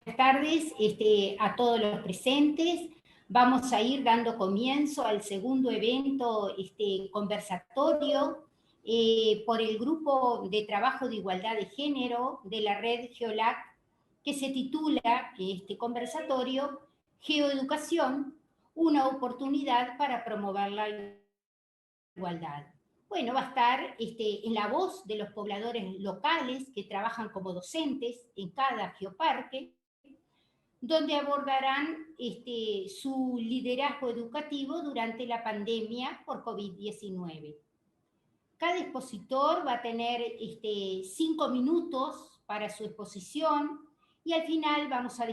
tardes a todos los presentes. Vamos a ir dando comienzo al segundo evento conversatorio por el Grupo de Trabajo de Igualdad de Género de la Red GEOLAC, que se titula este conversatorio Geoeducación, una oportunidad para promover la igualdad. Bueno, va a estar en la voz de los pobladores locales que trabajan como docentes en cada geoparque, donde abordarán su liderazgo educativo durante la pandemia por COVID-19. Cada expositor va a tener 5 minutos para su exposición y al final vamos a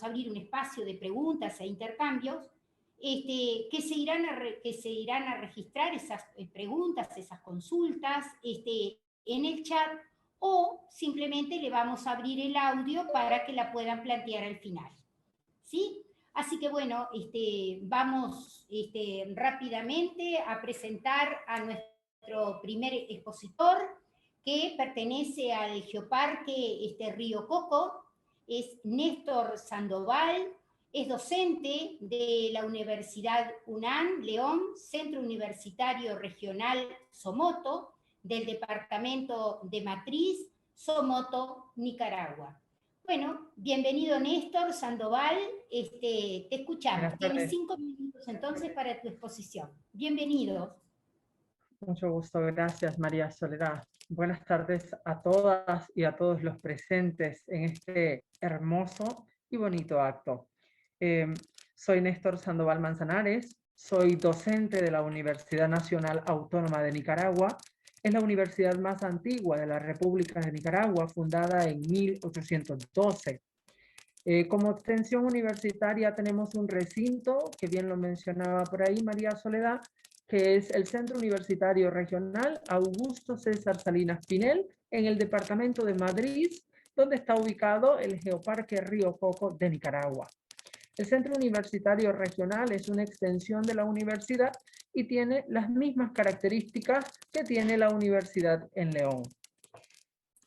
abrir un espacio de preguntas e intercambios que se irán a registrar esas preguntas, esas consultas en el chat, o simplemente le vamos a abrir el audio para que la puedan plantear al final. ¿Sí? Así que bueno, vamos rápidamente a presentar a nuestro primer expositor, que pertenece al Geoparque Río Coco. Es Néstor Sandoval, es docente de la Universidad UNAM León, Centro Universitario Regional Somoto, del Departamento de Matriz, Somoto, Nicaragua. Bueno, bienvenido Néstor Sandoval, te escuchamos. Buenas Tienes tardes. 5 minutos entonces para tu exposición. Bienvenido. Mucho gusto, gracias María Soledad. Buenas tardes a todas y a todos los presentes en este hermoso y bonito acto. Soy Néstor Sandoval Manzanares, soy docente de la Universidad Nacional Autónoma de Nicaragua. Es la universidad más antigua de la República de Nicaragua, fundada en 1812. Como extensión universitaria tenemos un recinto, que bien lo mencionaba por ahí María Soledad, que es el Centro Universitario Regional Augusto César Salinas Pinel, en el departamento de Madrid, donde está ubicado el Geoparque Río Coco de Nicaragua. El Centro Universitario Regional es una extensión de la universidad y tiene las mismas características que tiene la universidad en León.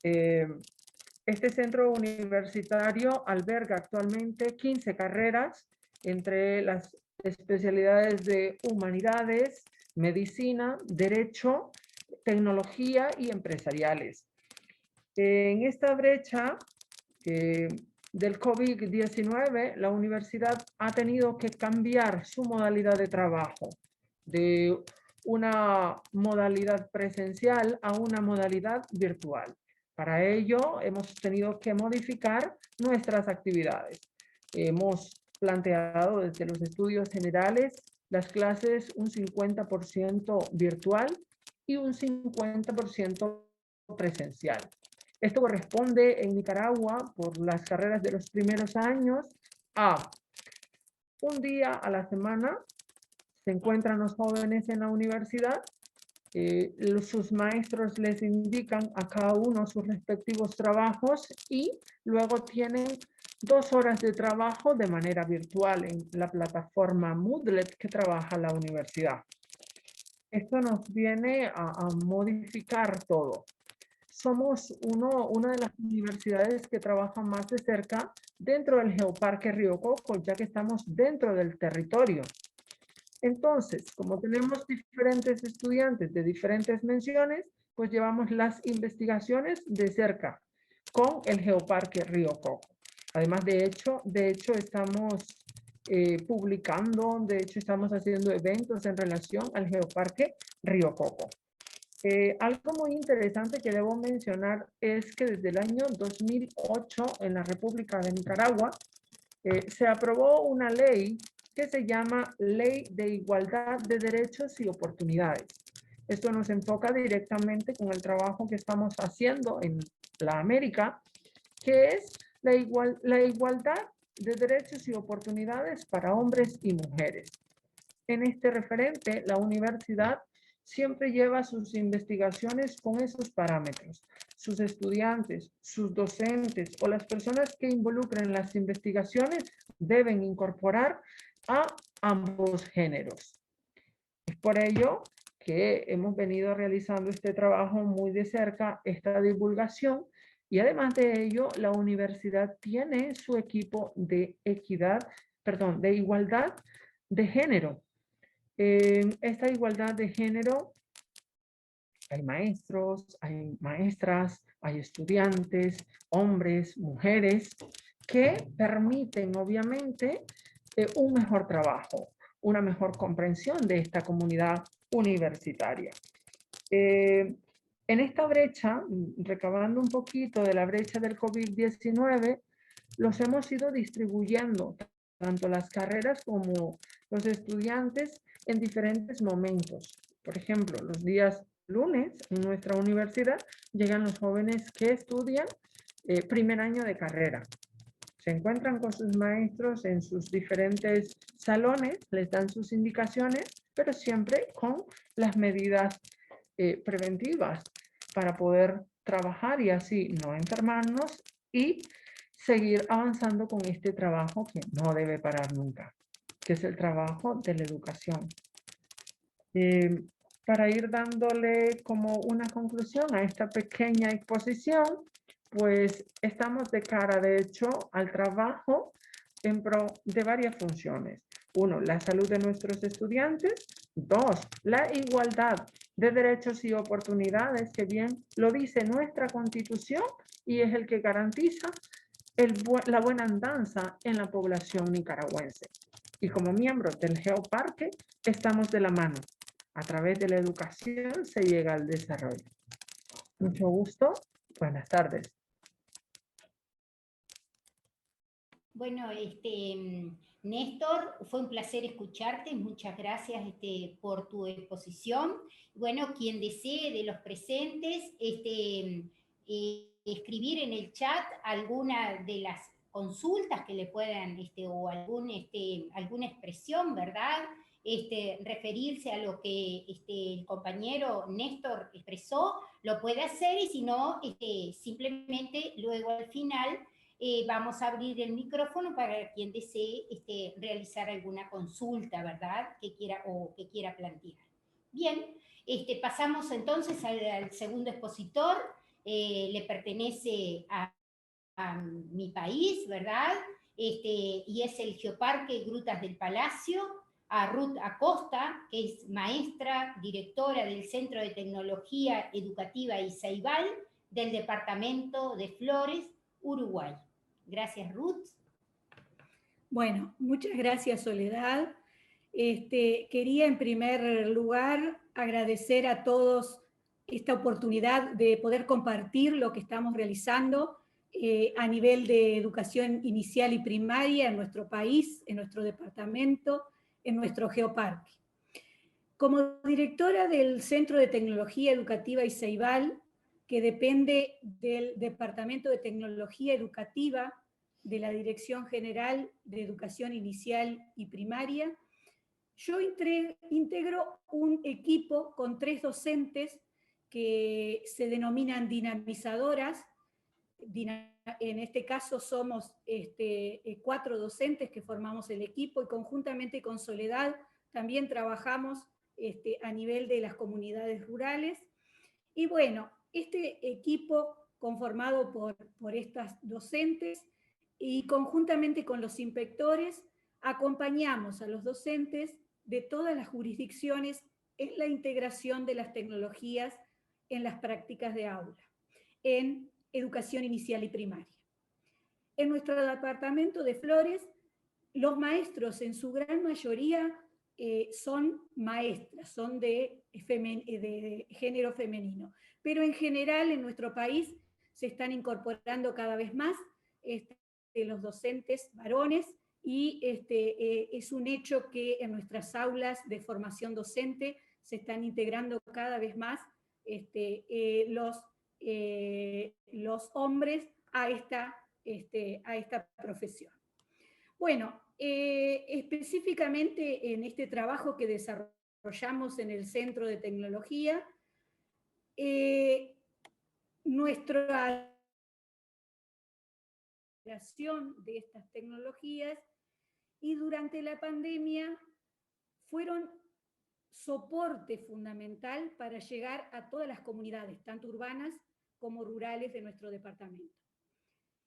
Este centro universitario alberga actualmente 15 carreras entre las especialidades de humanidades, medicina, derecho, tecnología y empresariales. En esta brecha del COVID-19, la universidad ha tenido que cambiar su modalidad de trabajo de una modalidad presencial a una modalidad virtual. Para ello, hemos tenido que modificar nuestras actividades. Hemos planteado desde los estudios generales las clases un 50% virtual y un 50% presencial. Esto corresponde en Nicaragua, por las carreras de los primeros años, a un día a la semana se encuentran los jóvenes en la universidad. Sus maestros les indican a cada uno sus respectivos trabajos y luego tienen 2 horas de trabajo de manera virtual en la plataforma Moodle que trabaja la universidad. Esto nos viene a modificar todo. Somos una de las universidades que trabaja más de cerca dentro del Geoparque Río Coco, ya que estamos dentro del territorio. Entonces, como tenemos diferentes estudiantes de diferentes menciones, pues llevamos las investigaciones de cerca con el Geoparque Río Coco. Además, de hecho estamos publicando, de hecho estamos haciendo eventos en relación al Geoparque Río Coco. Algo muy interesante que debo mencionar es que desde el año 2008 en la República de Nicaragua se aprobó una ley que se llama Ley de Igualdad de Derechos y Oportunidades. Esto nos enfoca directamente con el trabajo que estamos haciendo en la América, que es la igualdad de derechos y oportunidades para hombres y mujeres. En este referente, la universidad siempre lleva sus investigaciones con esos parámetros. Sus estudiantes, sus docentes o las personas que involucren las investigaciones deben incorporar a ambos géneros. Es por ello que hemos venido realizando este trabajo muy de cerca, esta divulgación, Y además de ello, la universidad tiene su equipo de de igualdad de género. En esta igualdad de género hay maestros, hay maestras, hay estudiantes, hombres, mujeres, que permiten obviamente un mejor trabajo, una mejor comprensión de esta comunidad universitaria. En esta brecha, recabando un poquito de la brecha del COVID-19, los hemos ido distribuyendo, tanto las carreras como los estudiantes, en diferentes momentos. Por ejemplo, los días lunes en nuestra universidad llegan los jóvenes que estudian primer año de carrera. Se encuentran con sus maestros en sus diferentes salones, les dan sus indicaciones, pero siempre con las medidas preventivas para poder trabajar y así no enfermarnos y seguir avanzando con este trabajo que no debe parar nunca, que es el trabajo de la educación. Para ir dándole como una conclusión a esta pequeña exposición, pues estamos de cara, de hecho, al trabajo en pro de varias funciones. Uno, la salud de nuestros estudiantes. Dos, la igualdad de derechos y oportunidades, que bien lo dice nuestra Constitución y es el que garantiza la buena andanza en la población nicaragüense. Y como miembros del Geoparque, estamos de la mano. A través de la educación se llega al desarrollo. Mucho gusto. Buenas tardes. Bueno, Néstor, fue un placer escucharte, muchas gracias por tu exposición. Bueno, quien desee de los presentes escribir en el chat alguna de las consultas que le puedan, o alguna expresión, ¿verdad? Referirse a lo que el compañero Néstor expresó, lo puede hacer, y si no, simplemente luego al final vamos a abrir el micrófono para quien desee realizar alguna consulta, ¿verdad? Que quiera plantear. Bien, pasamos entonces al segundo expositor. Le pertenece a mi país, ¿verdad? Y es el Geoparque Grutas del Palacio, a Ruth Acosta, que es maestra, directora del Centro de Tecnología Educativa Iceibal del Departamento de Flores, Uruguay. Gracias, Ruth. Bueno, muchas gracias, Soledad. Quería en primer lugar agradecer a todos esta oportunidad de poder compartir lo que estamos realizando a nivel de educación inicial y primaria en nuestro país, en nuestro departamento, en nuestro geoparque. Como directora del Centro de Tecnología Educativa Iceibal, que depende del Departamento de Tecnología Educativa de la Dirección General de Educación Inicial y Primaria, yo integro un equipo con 3 docentes que se denominan dinamizadoras. En este caso somos 4 docentes que formamos el equipo, y conjuntamente con Soledad también trabajamos a nivel de las comunidades rurales. Y bueno, este equipo conformado por estas docentes y conjuntamente con los inspectores, acompañamos a los docentes de todas las jurisdicciones en la integración de las tecnologías en las prácticas de aula, en educación inicial y primaria. En nuestro departamento de Flores, los maestros en su gran mayoría son maestras, son de género femenino, pero en general en nuestro país se están incorporando cada vez más los docentes varones, y es un hecho que en nuestras aulas de formación docente se están integrando cada vez más los hombres a esta profesión. Bueno, específicamente en este trabajo que desarrollamos en el Centro de Tecnología, nuestra de estas tecnologías, y durante la pandemia fueron soporte fundamental para llegar a todas las comunidades, tanto urbanas como rurales de nuestro departamento.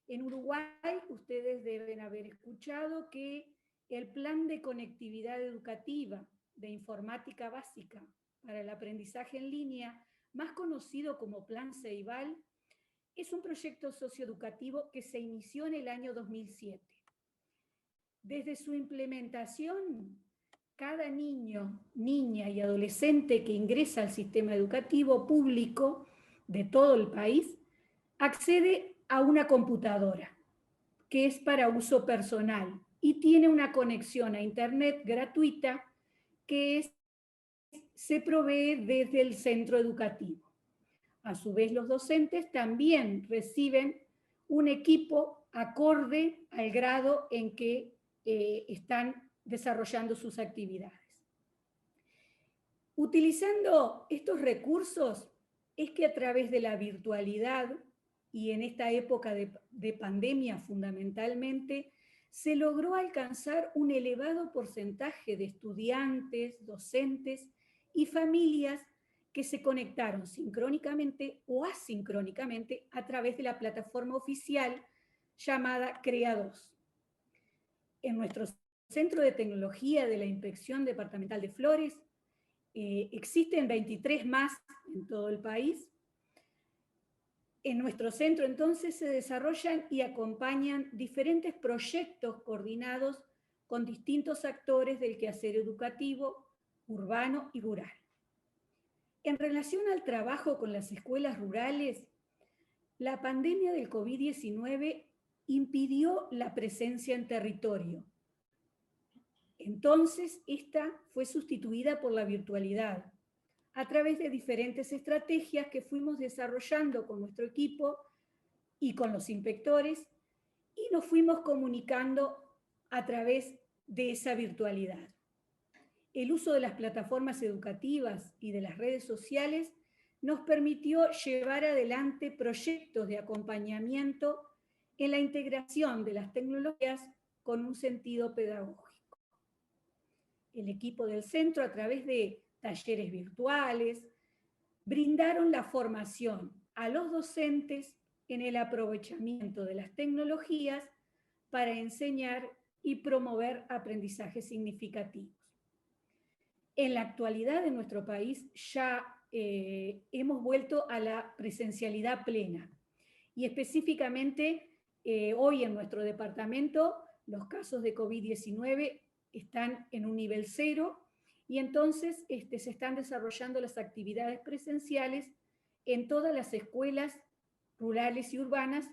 En Uruguay, ustedes deben haber escuchado que el Plan de Conectividad Educativa de Informática Básica para el Aprendizaje en Línea, más conocido como Plan Ceibal, es un proyecto socioeducativo que se inició en el año 2007. Desde su implementación, cada niño, niña y adolescente que ingresa al sistema educativo público de todo el país accede a una computadora que es para uso personal y tiene una conexión a Internet gratuita que se provee desde el centro educativo. A su vez, los docentes también reciben un equipo acorde al grado en que están desarrollando sus actividades. Utilizando estos recursos es que a través de la virtualidad y en esta época de pandemia fundamentalmente, se logró alcanzar un elevado porcentaje de estudiantes, docentes y familias que se conectaron sincrónicamente o asincrónicamente a través de la plataforma oficial llamada CREA2. En nuestro Centro de Tecnología de la Inspección Departamental de Flores existen 23 más en todo el país. En nuestro centro, entonces, se desarrollan y acompañan diferentes proyectos coordinados con distintos actores del quehacer educativo, urbano y rural. En relación al trabajo con las escuelas rurales, la pandemia del COVID-19 impidió la presencia en territorio. Entonces, esta fue sustituida por la virtualidad, a través de diferentes estrategias que fuimos desarrollando con nuestro equipo y con los inspectores, y nos fuimos comunicando a través de esa virtualidad. El uso de las plataformas educativas y de las redes sociales nos permitió llevar adelante proyectos de acompañamiento en la integración de las tecnologías con un sentido pedagógico. El equipo del centro, a través de talleres virtuales, brindaron la formación a los docentes en el aprovechamiento de las tecnologías para enseñar y promover aprendizajes significativos. En la actualidad en nuestro país ya hemos vuelto a la presencialidad plena y específicamente hoy en nuestro departamento los casos de COVID-19 están en un nivel 0 y entonces se están desarrollando las actividades presenciales en todas las escuelas rurales y urbanas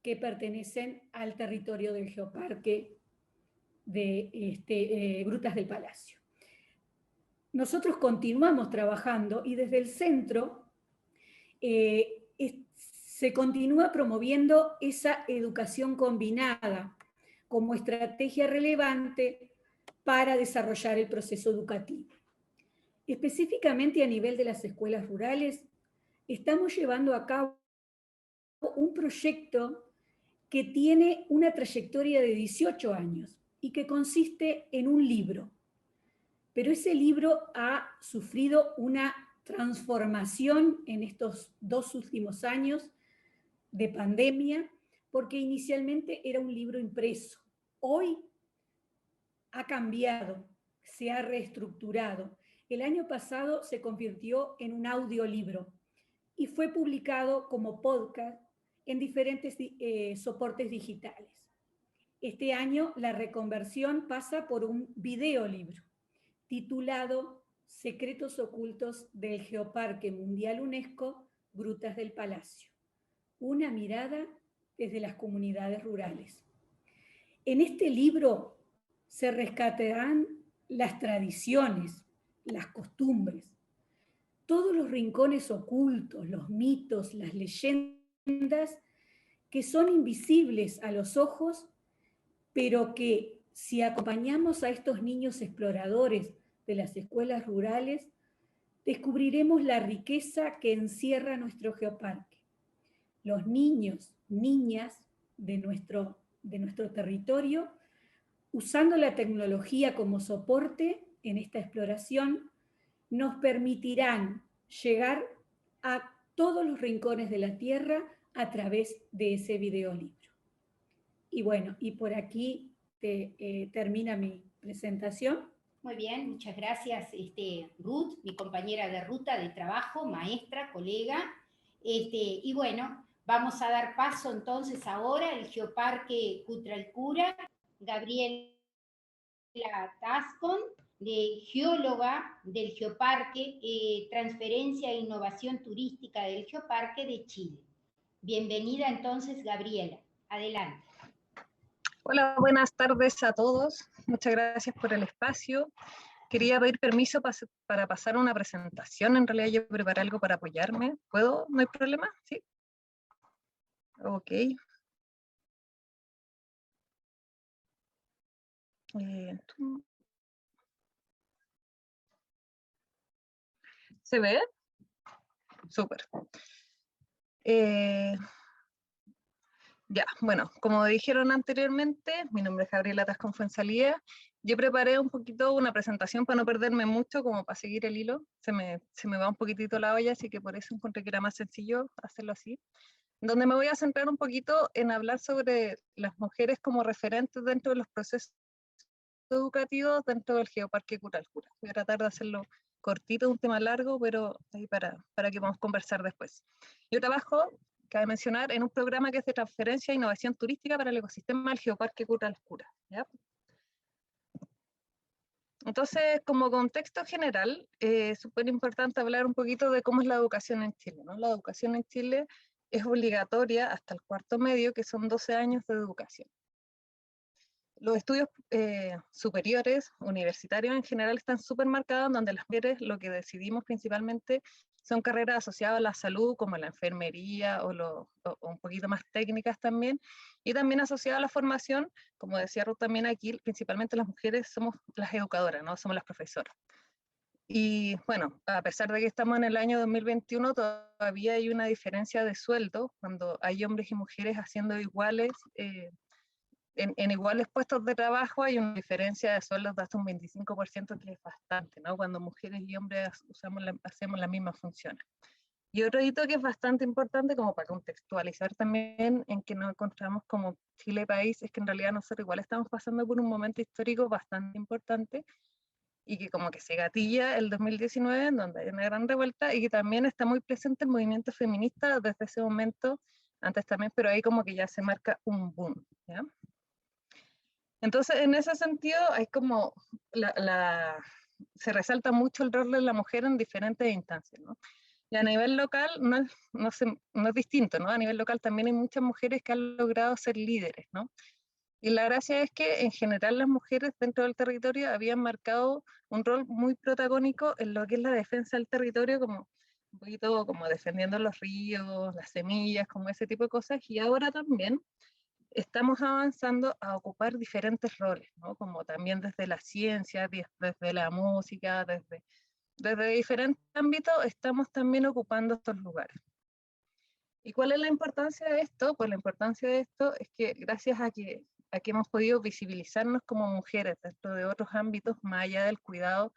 que pertenecen al territorio del Geoparque de Grutas del Palacio. Nosotros continuamos trabajando y desde el centro se continúa promoviendo esa educación combinada como estrategia relevante para desarrollar el proceso educativo. Específicamente a nivel de las escuelas rurales, estamos llevando a cabo un proyecto que tiene una trayectoria de 18 años y que consiste en un libro. Pero ese libro ha sufrido una transformación en estos 2 últimos años de pandemia, porque inicialmente era un libro impreso. Hoy ha cambiado, se ha reestructurado. El año pasado se convirtió en un audiolibro y fue publicado como podcast en diferentes soportes digitales. Este año la reconversión pasa por un videolibro titulado Secretos ocultos del Geoparque Mundial UNESCO, Grutas del Palacio. Una mirada desde las comunidades rurales. En este libro se rescatarán las tradiciones, las costumbres, todos los rincones ocultos, los mitos, las leyendas que son invisibles a los ojos, pero que si acompañamos a estos niños exploradores de las escuelas rurales, descubriremos la riqueza que encierra nuestro geoparque. Los niños, niñas de nuestro territorio, usando la tecnología como soporte en esta exploración, nos permitirán llegar a todos los rincones de la Tierra a través de ese videolibro. Y bueno, y por aquí termina mi presentación. Muy bien, muchas gracias, Ruth, mi compañera de ruta de trabajo, maestra, colega. Y bueno, vamos a dar paso entonces ahora al Geoparque Cutralcura, Gabriela Tascon, de geóloga del Geoparque, Transferencia e Innovación Turística del Geoparque de Chile. Bienvenida entonces, Gabriela. Adelante. Hola, buenas tardes a todos. Muchas gracias por el espacio. Quería pedir permiso para pasar una presentación. En realidad yo preparé algo para apoyarme. ¿Puedo? ¿No hay problema? ¿Sí? Ok. ¿Se ve? Súper. Ya, bueno, como dijeron anteriormente, mi nombre es Gabriela Tascon Fuenzalía. Yo preparé un poquito una presentación para no perderme mucho, como para seguir el hilo. Se me va un poquitito la olla, así que por eso encontré que era más sencillo hacerlo así. Donde me voy a centrar un poquito en hablar sobre las mujeres como referentes dentro de los procesos educativos dentro del Geoparque Cutralcura. Voy a tratar de hacerlo cortito, un tema largo, pero ahí para que podamos conversar después. Yo trabajo, cabe mencionar, en un programa que es de transferencia e innovación turística para el ecosistema del Geoparque Cutralcura, ¿ya? Entonces, como contexto general, es súper importante hablar un poquito de cómo es la educación en Chile, ¿no? La educación en Chile es obligatoria hasta el cuarto medio, que son 12 años de educación. Los estudios superiores, universitarios en general, están súper marcados, donde las mujeres lo que decidimos principalmente son carreras asociadas a la salud, como la enfermería o un poquito más técnicas también, y también asociadas a la formación, como decía Ruth también aquí, principalmente las mujeres somos las educadoras, ¿no? Somos las profesoras. Y bueno, a pesar de que estamos en el año 2021, todavía hay una diferencia de sueldo cuando hay hombres y mujeres haciendo iguales en iguales puestos de trabajo. Hay una diferencia de sueldos de hasta un 25%, que es bastante, ¿no? Cuando mujeres y hombres hacemos las mismas funciones. Y otro hito que es bastante importante, como para contextualizar también en que nos encontramos como Chile país, es que en realidad nosotros igual estamos pasando por un momento histórico bastante importante, y que como que se gatilla el 2019, en donde hay una gran revuelta, y que también está muy presente el movimiento feminista desde ese momento, antes también, pero ahí como que ya se marca un boom, ¿ya? Entonces, en ese sentido, hay como se resalta mucho el rol de la mujer en diferentes instancias, ¿no? Y a nivel local no es distinto, ¿no? A nivel local también hay muchas mujeres que han logrado ser líderes, ¿no? Y la gracia es que en general las mujeres dentro del territorio habían marcado un rol muy protagónico en lo que es la defensa del territorio, como un poquito como defendiendo los ríos, las semillas, como ese tipo de cosas, y ahora también estamos avanzando a ocupar diferentes roles, ¿no? Como también desde la ciencia, desde la música, desde diferentes ámbitos estamos también ocupando estos lugares. ¿Y cuál es la importancia de esto? Pues la importancia de esto es que gracias a que hemos podido visibilizarnos como mujeres dentro de otros ámbitos, más allá del cuidado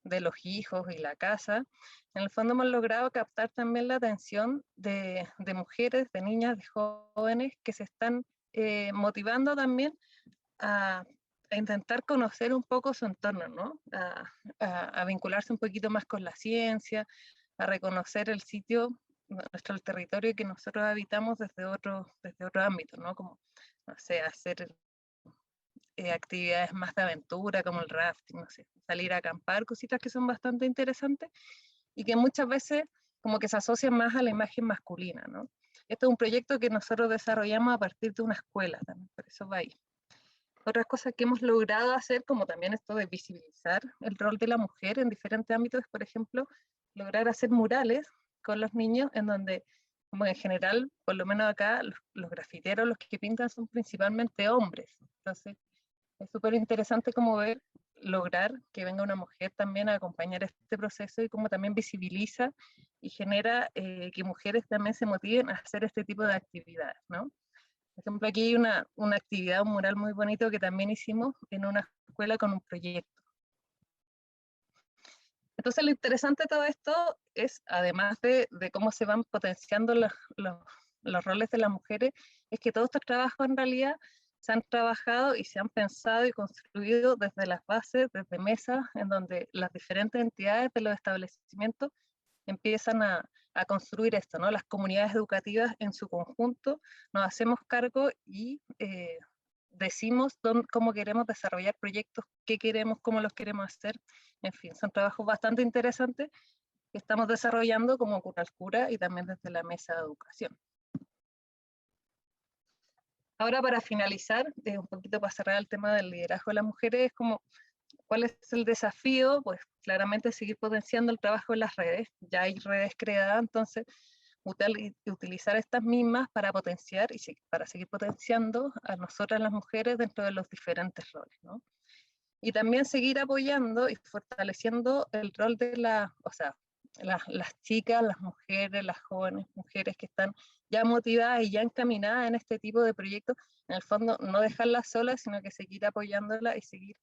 de los hijos y la casa, en el fondo hemos logrado captar también la atención de mujeres, de niñas, de jóvenes que se están motivando también a intentar conocer un poco su entorno, ¿no? A vincularse un poquito más con la ciencia, a reconocer el sitio, nuestro territorio que nosotros habitamos desde otro ámbito, ¿no? Como, no sé, hacer actividades más de aventura, como el rafting, no sé, salir a acampar, cositas que son bastante interesantes y que muchas veces como que se asocian más a la imagen masculina, ¿no? Este es un proyecto que nosotros desarrollamos a partir de una escuela también, por eso va ahí. Otras cosas que hemos logrado hacer, como también esto de visibilizar el rol de la mujer en diferentes ámbitos, es, por ejemplo, lograr hacer murales con los niños en donde, como en general, por lo menos acá, los grafiteros, los que pintan son principalmente hombres. Entonces, es súper interesante como lograr que venga una mujer también a acompañar este proceso y como también visibiliza y genera que mujeres también se motiven a hacer este tipo de actividades, ¿no? Por ejemplo, aquí hay una actividad, un mural muy bonito que también hicimos en una escuela con un proyecto. Entonces lo interesante de todo esto es, además de cómo se van potenciando los roles de las mujeres, es que todos estos trabajos en realidad se han trabajado y se han pensado y construido desde las bases, desde mesas, en donde las diferentes entidades de los establecimientos empiezan a construir esto, ¿no? Las comunidades educativas en su conjunto nos hacemos cargo y decimos cómo queremos desarrollar proyectos, qué queremos, cómo los queremos hacer. En fin, son trabajos bastante interesantes que estamos desarrollando como Cunalcura y también desde la mesa de educación. Ahora, para finalizar, un poquito para cerrar el tema del liderazgo de las mujeres, ¿cuál es el desafío? Pues claramente seguir potenciando el trabajo en las redes. Ya hay redes creadas, entonces utilizar estas mismas para potenciar y para seguir potenciando a nosotras las mujeres dentro de los diferentes roles, ¿no? Y también seguir apoyando y fortaleciendo el rol de las chicas, las mujeres, las jóvenes mujeres que están ya motivadas y ya encaminadas en este tipo de proyectos. En el fondo, no dejarlas solas, sino que seguir apoyándolas y seguir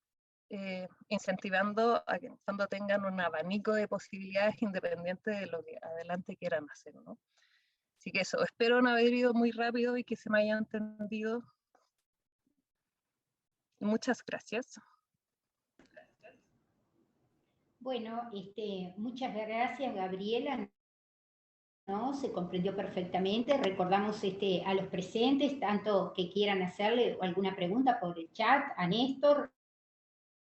incentivando a que en el fondo tengan un abanico de posibilidades independientes de lo que adelante quieran hacer, ¿no? Así que eso, espero no haber ido muy rápido y que se me haya entendido. Muchas gracias. Bueno, muchas gracias, Gabriela. ¿No? Se comprendió perfectamente. Recordamos a los presentes, tanto que quieran hacerle alguna pregunta por el chat, a Néstor,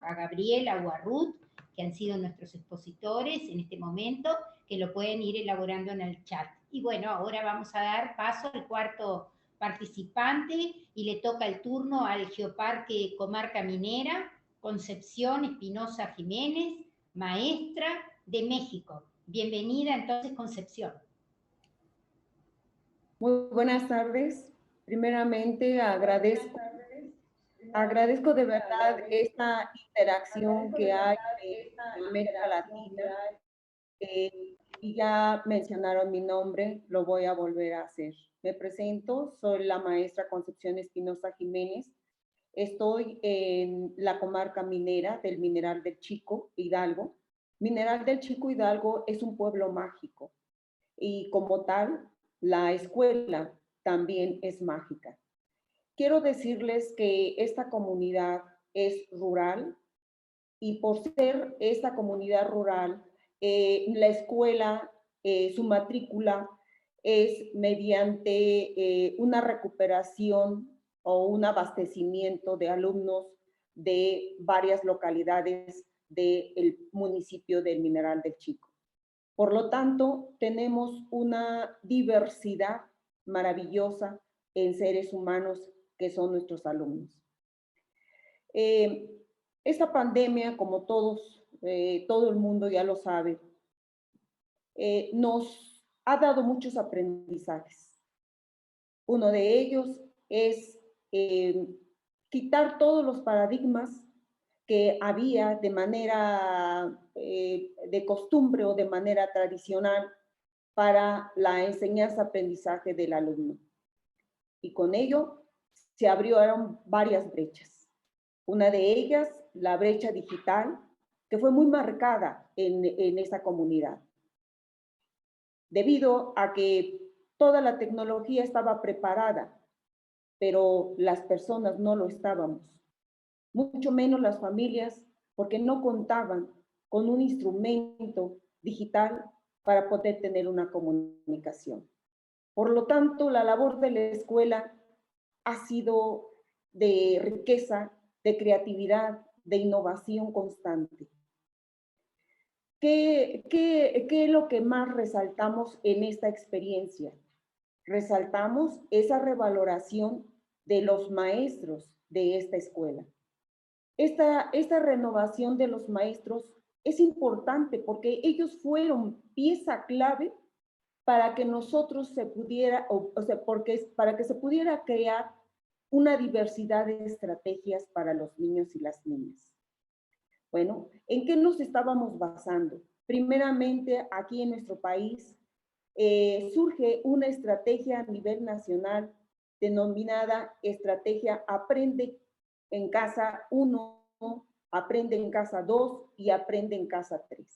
a Gabriela o a Ruth, que han sido nuestros expositores en este momento, que lo pueden ir elaborando en el chat. Y bueno, ahora vamos a dar paso al cuarto participante y le toca el turno al Geoparque Comarca Minera, Concepción Espinosa Jiménez, maestra de México. Bienvenida entonces, Concepción. Muy buenas tardes. Primeramente agradezco de verdad esta interacción que hay en América Latina. Y ya mencionaron mi nombre, lo voy a volver a hacer. Me presento, soy la maestra Concepción Espinosa Jiménez. Estoy en la comarca minera del Mineral del Chico, Hidalgo. Mineral del Chico, Hidalgo es un pueblo mágico y como tal, la escuela también es mágica. Quiero decirles que esta comunidad es rural y por ser esta comunidad rural, la escuela, su matrícula es mediante una recuperación o un abastecimiento de alumnos de varias localidades del municipio del Mineral del Chico. Por lo tanto, tenemos una diversidad maravillosa en seres humanos que son nuestros alumnos. Esta pandemia, como todo el mundo ya lo sabe, nos ha dado muchos aprendizajes. Uno de ellos es quitar todos los paradigmas que había de manera de costumbre o de manera tradicional para la enseñanza-aprendizaje del alumno. Y con ello se abrieron varias brechas. Una de ellas, la brecha digital, que fue muy marcada en esta comunidad, debido a que toda la tecnología estaba preparada, pero las personas no lo estábamos. Mucho menos las familias, porque no contaban con un instrumento digital para poder tener una comunicación. Por lo tanto, la labor de la escuela ha sido de riqueza, de creatividad, de innovación constante. ¿Qué es lo que más resaltamos en esta experiencia? Resaltamos esa revaloración de los maestros de esta escuela. Esta renovación de los maestros es importante porque ellos fueron pieza clave para que nosotros para que se pudiera crear una diversidad de estrategias para los niños y las niñas. Bueno, ¿en qué nos estábamos basando? Primeramente, aquí en nuestro país surge una estrategia a nivel nacional denominada Estrategia Aprende en Casa 1, Aprende en Casa 2 y Aprende en Casa 3.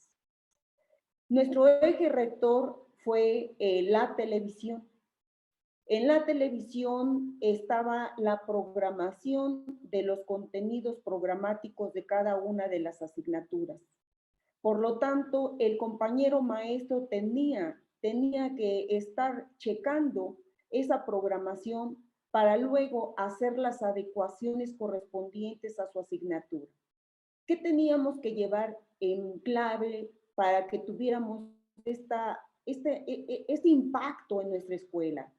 Nuestro eje rector fue la televisión. En la televisión estaba la programación de los contenidos programáticos de cada una de las asignaturas. Por lo tanto, el compañero maestro tenía que estar checando esa programación para luego hacer las adecuaciones correspondientes a su asignatura. ¿Qué teníamos que llevar en clave para que tuviéramos este impacto en nuestra escuela?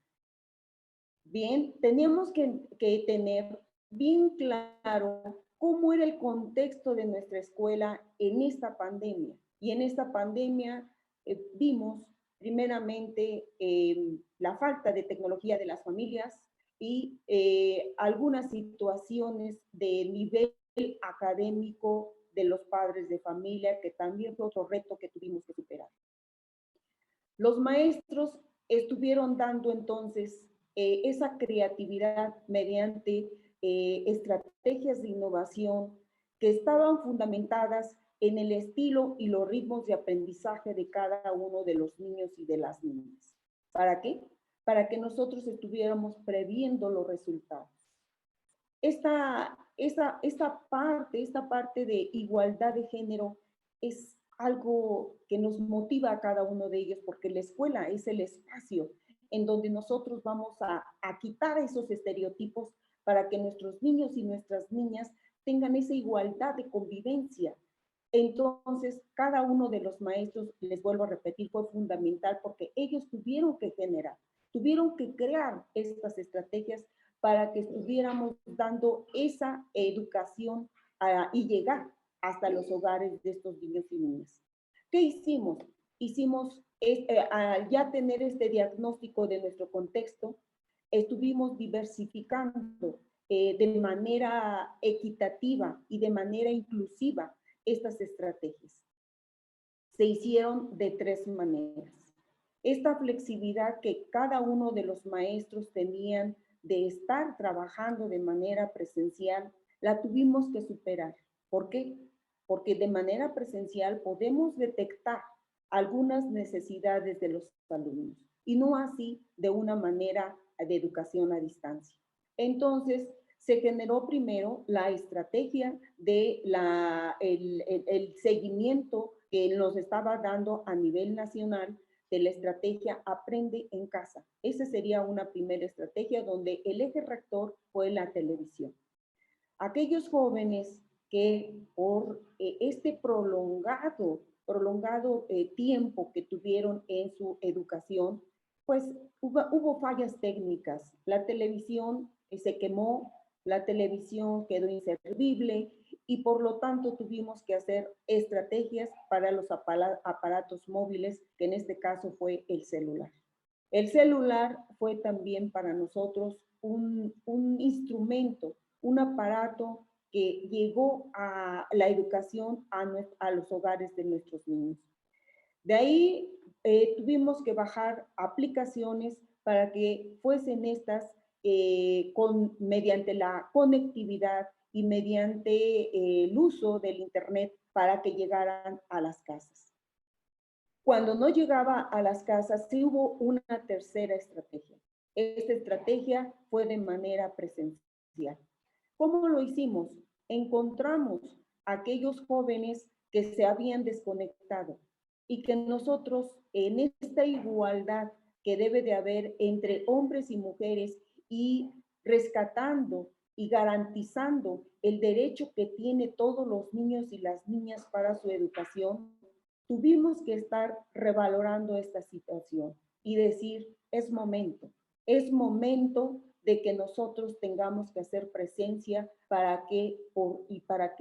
Bien, teníamos que tener bien claro cómo era el contexto de nuestra escuela en esta pandemia. Y en esta pandemia vimos primeramente la falta de tecnología de las familias y algunas situaciones de nivel académico de los padres de familia, que también fue otro reto que tuvimos que superar. Los maestros estuvieron dando entonces esa creatividad mediante estrategias de innovación que estaban fundamentadas en el estilo y los ritmos de aprendizaje de cada uno de los niños y de las niñas. ¿Para qué? Para que nosotros estuviéramos previendo los resultados. Esta parte de igualdad de género es algo que nos motiva a cada uno de ellos, porque la escuela es el espacio en donde nosotros vamos a quitar esos estereotipos para que nuestros niños y nuestras niñas tengan esa igualdad de convivencia. Entonces, cada uno de los maestros, les vuelvo a repetir, fue fundamental porque ellos tuvieron que generar, tuvieron que crear estas estrategias para que estuviéramos dando esa educación y llegar hasta los hogares de estos niños y niñas. ¿Qué hicimos? Hicimos, al ya tener este diagnóstico de nuestro contexto, estuvimos diversificando de manera equitativa y de manera inclusiva estas estrategias. Se hicieron de 3 maneras. Esta flexibilidad que cada uno de los maestros tenían de estar trabajando de manera presencial, la tuvimos que superar. ¿Por qué? Porque de manera presencial podemos detectar algunas necesidades de los alumnos y no así de una manera de educación a distancia. Entonces, se generó primero la estrategia de el seguimiento que nos estaba dando a nivel nacional de la estrategia Aprende en Casa. Esa sería una primera estrategia donde el eje rector fue la televisión. Aquellos jóvenes que por este prolongado tiempo que tuvieron en su educación, pues hubo fallas técnicas. La televisión se quemó, la televisión quedó inservible y por lo tanto tuvimos que hacer estrategias para los aparatos móviles, que en este caso fue el celular. El celular fue también para nosotros un instrumento, un aparato que llegó a la educación a los hogares de nuestros niños. De ahí tuvimos que bajar aplicaciones para que fuesen estas mediante la conectividad y mediante el uso del internet para que llegaran a las casas. Cuando no llegaba a las casas, sí hubo una tercera estrategia. Esta estrategia fue de manera presencial. ¿Cómo lo hicimos? Encontramos a aquellos jóvenes que se habían desconectado y que nosotros en esta igualdad que debe de haber entre hombres y mujeres y rescatando y garantizando el derecho que tienen todos los niños y las niñas para su educación, tuvimos que estar revalorando esta situación y decir, es momento de que nosotros tengamos que hacer presencia para que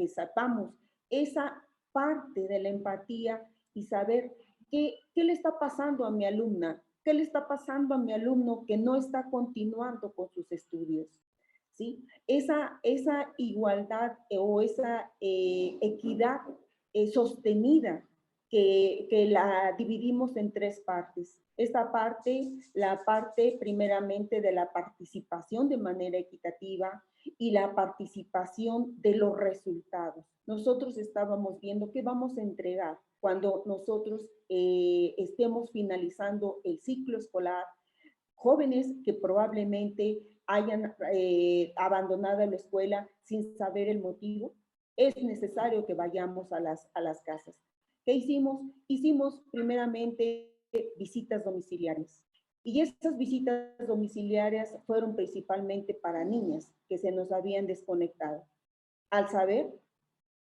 sepamos esa parte de la empatía y saber qué le está pasando a mi alumna, qué le está pasando a mi alumno que no está continuando con sus estudios. ¿Sí? Esa igualdad o esa equidad sostenida que la dividimos en 3 partes. Esta parte, la parte primeramente de la participación de manera equitativa y la participación de los resultados. Nosotros estábamos viendo qué vamos a entregar cuando nosotros estemos finalizando el ciclo escolar, jóvenes que probablemente hayan abandonado la escuela sin saber el motivo, es necesario que vayamos a las casas. ¿Qué hicimos? Hicimos primeramente visitas domiciliarias. Y esas visitas domiciliarias fueron principalmente para niñas que se nos habían desconectado. Al saber,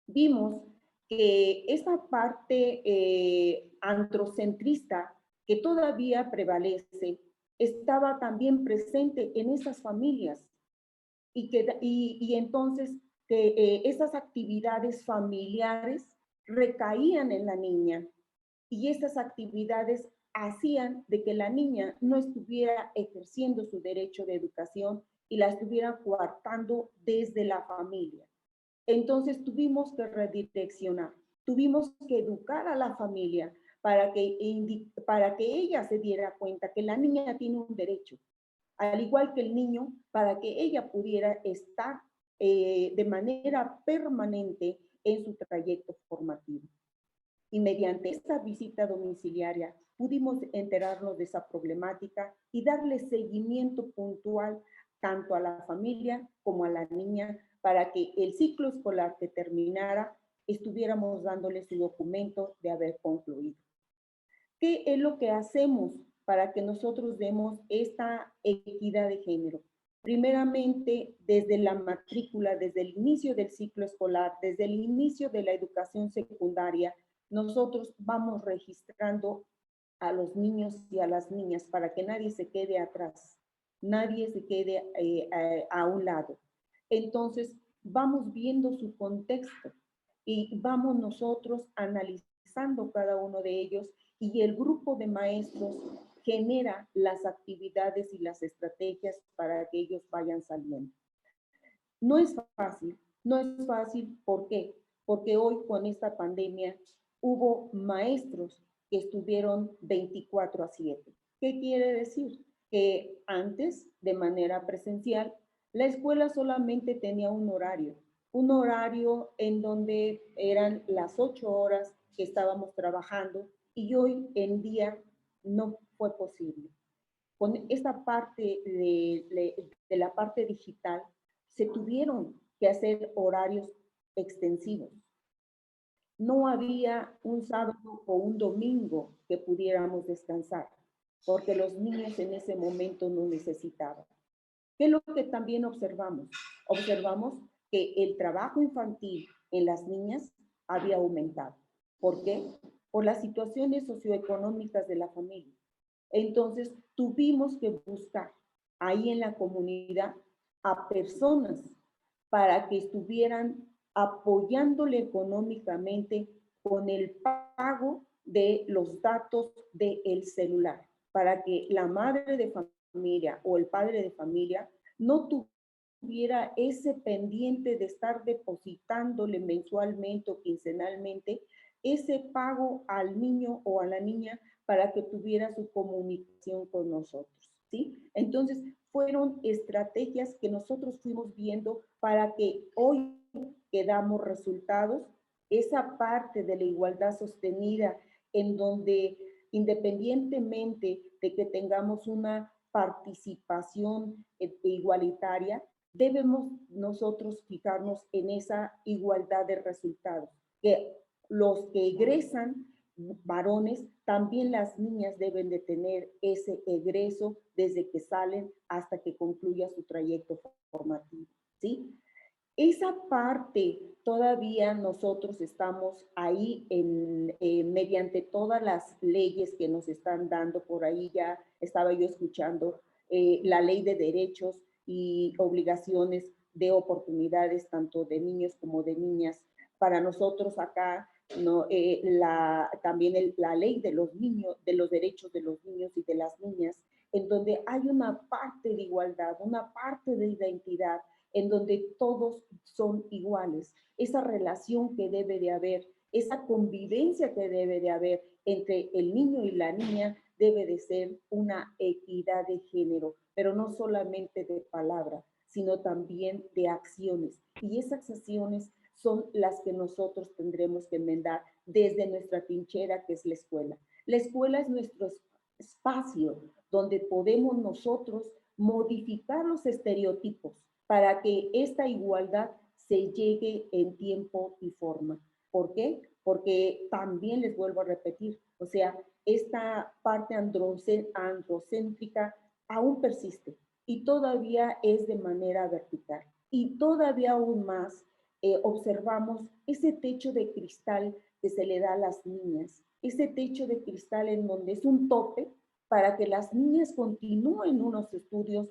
vimos que esta parte androcentrista que todavía prevalece estaba también presente en esas familias y entonces que esas actividades familiares recaían en la niña y esas actividades hacían de que la niña no estuviera ejerciendo su derecho de educación y la estuviera coartando desde la familia. Entonces tuvimos que redireccionar, tuvimos que educar a la familia para que ella se diera cuenta que la niña tiene un derecho, al igual que el niño, para que ella pudiera estar de manera permanente en su trayecto formativo. Y mediante esta visita domiciliaria pudimos enterarnos de esa problemática y darle seguimiento puntual tanto a la familia como a la niña para que el ciclo escolar que terminara estuviéramos dándole su documento de haber concluido. ¿Qué es lo que hacemos para que nosotros demos esta equidad de género? Primeramente, desde la matrícula, desde el inicio del ciclo escolar, desde el inicio de la educación secundaria, nosotros vamos registrando a los niños y a las niñas para que nadie se quede atrás, nadie se quede a un lado. Entonces, vamos viendo su contexto y vamos nosotros analizando cada uno de ellos y el grupo de maestros genera las actividades y las estrategias para que ellos vayan saliendo. No es fácil, no es fácil, ¿por qué? Porque hoy con esta pandemia hubo maestros que estuvieron 24/7. ¿Qué quiere decir? Que antes, de manera presencial, la escuela solamente tenía un horario en donde eran las 8 horas que estábamos trabajando y hoy en día no fue posible. Con esta parte de la parte digital, se tuvieron que hacer horarios extensivos. No había un sábado o un domingo que pudiéramos descansar, porque los niños en ese momento no necesitaban. ¿Qué es lo que también observamos? Observamos que el trabajo infantil en las niñas había aumentado. ¿Por qué? Por las situaciones socioeconómicas de la familia. Entonces, tuvimos que buscar ahí en la comunidad a personas para que estuvieran apoyándole económicamente con el pago de los datos del celular, para que la madre de familia o el padre de familia no tuviera ese pendiente de estar depositándole mensualmente o quincenalmente ese pago al niño o a la niña para que tuviera su comunicación con nosotros, ¿sí? Entonces, fueron estrategias que nosotros fuimos viendo para que hoy que damos resultados, esa parte de la igualdad sostenida en donde independientemente de que tengamos una participación igualitaria, debemos nosotros fijarnos en esa igualdad de resultados, que los que egresan varones, también las niñas deben de tener ese egreso desde que salen hasta que concluya su trayecto formativo, ¿sí? Esa parte todavía nosotros estamos ahí mediante todas las leyes que nos están dando. Por ahí ya estaba yo escuchando la ley de derechos y obligaciones de oportunidades tanto de niños como de niñas. Para nosotros acá, no, también la ley de los niños, de los derechos de los niños y de las niñas, en donde hay una parte de igualdad, una parte de identidad, en donde todos son iguales. Esa relación que debe de haber, esa convivencia que debe de haber entre el niño y la niña debe de ser una equidad de género, pero no solamente de palabra, sino también de acciones. Y esas acciones son las que nosotros tendremos que enmendar desde nuestra trinchera, que es la escuela. La escuela es nuestro espacio donde podemos nosotros modificar los estereotipos para que esta igualdad se llegue en tiempo y forma. ¿Por qué? Porque también les vuelvo a repetir, o sea, esta parte androcéntrica aún persiste y todavía es de manera vertical. Y todavía aún más observamos ese techo de cristal que se le da a las niñas, ese techo de cristal en donde es un tope para que las niñas continúen unos estudios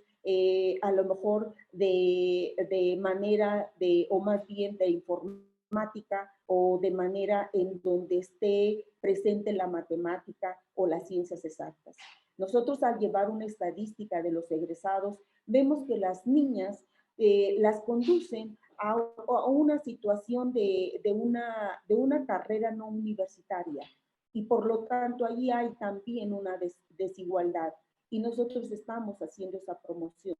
a lo mejor de manera o más bien de informática o de manera en donde esté presente la matemática o las ciencias exactas. Nosotros al llevar una estadística de los egresados, vemos que las niñas las conducen a una situación de una carrera no universitaria y por lo tanto ahí hay también una desigualdad y nosotros estamos haciendo esa promoción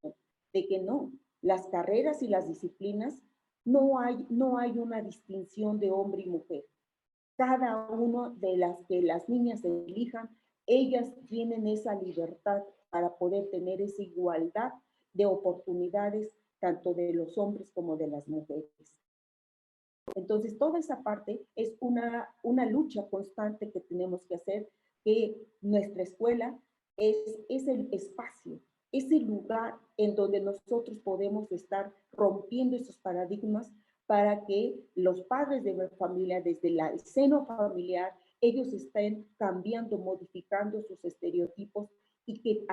de que no, las carreras y las disciplinas no hay una distinción de hombre y mujer. Cada una de las que las niñas elijan, ellas tienen esa libertad para poder tener esa igualdad de oportunidades tanto de los hombres como de las mujeres. Entonces, toda esa parte es una lucha constante que tenemos que hacer, que nuestra escuela es el espacio, es el lugar en donde nosotros podemos estar rompiendo esos paradigmas para que los padres de familia, desde el seno familiar, ellos estén cambiando, modificando sus estereotipos y que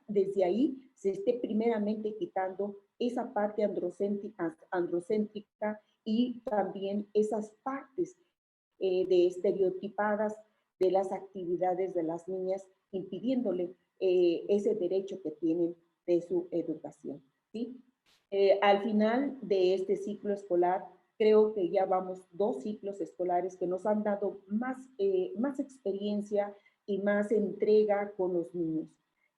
desde ahí se esté primeramente quitando esa parte androcéntrica y también esas partes de estereotipadas de las actividades de las niñas, impidiéndole ese derecho que tienen de su educación, ¿sí? Al final de este ciclo escolar, creo que ya vamos 2 ciclos escolares que nos han dado más experiencia y más entrega con los niños.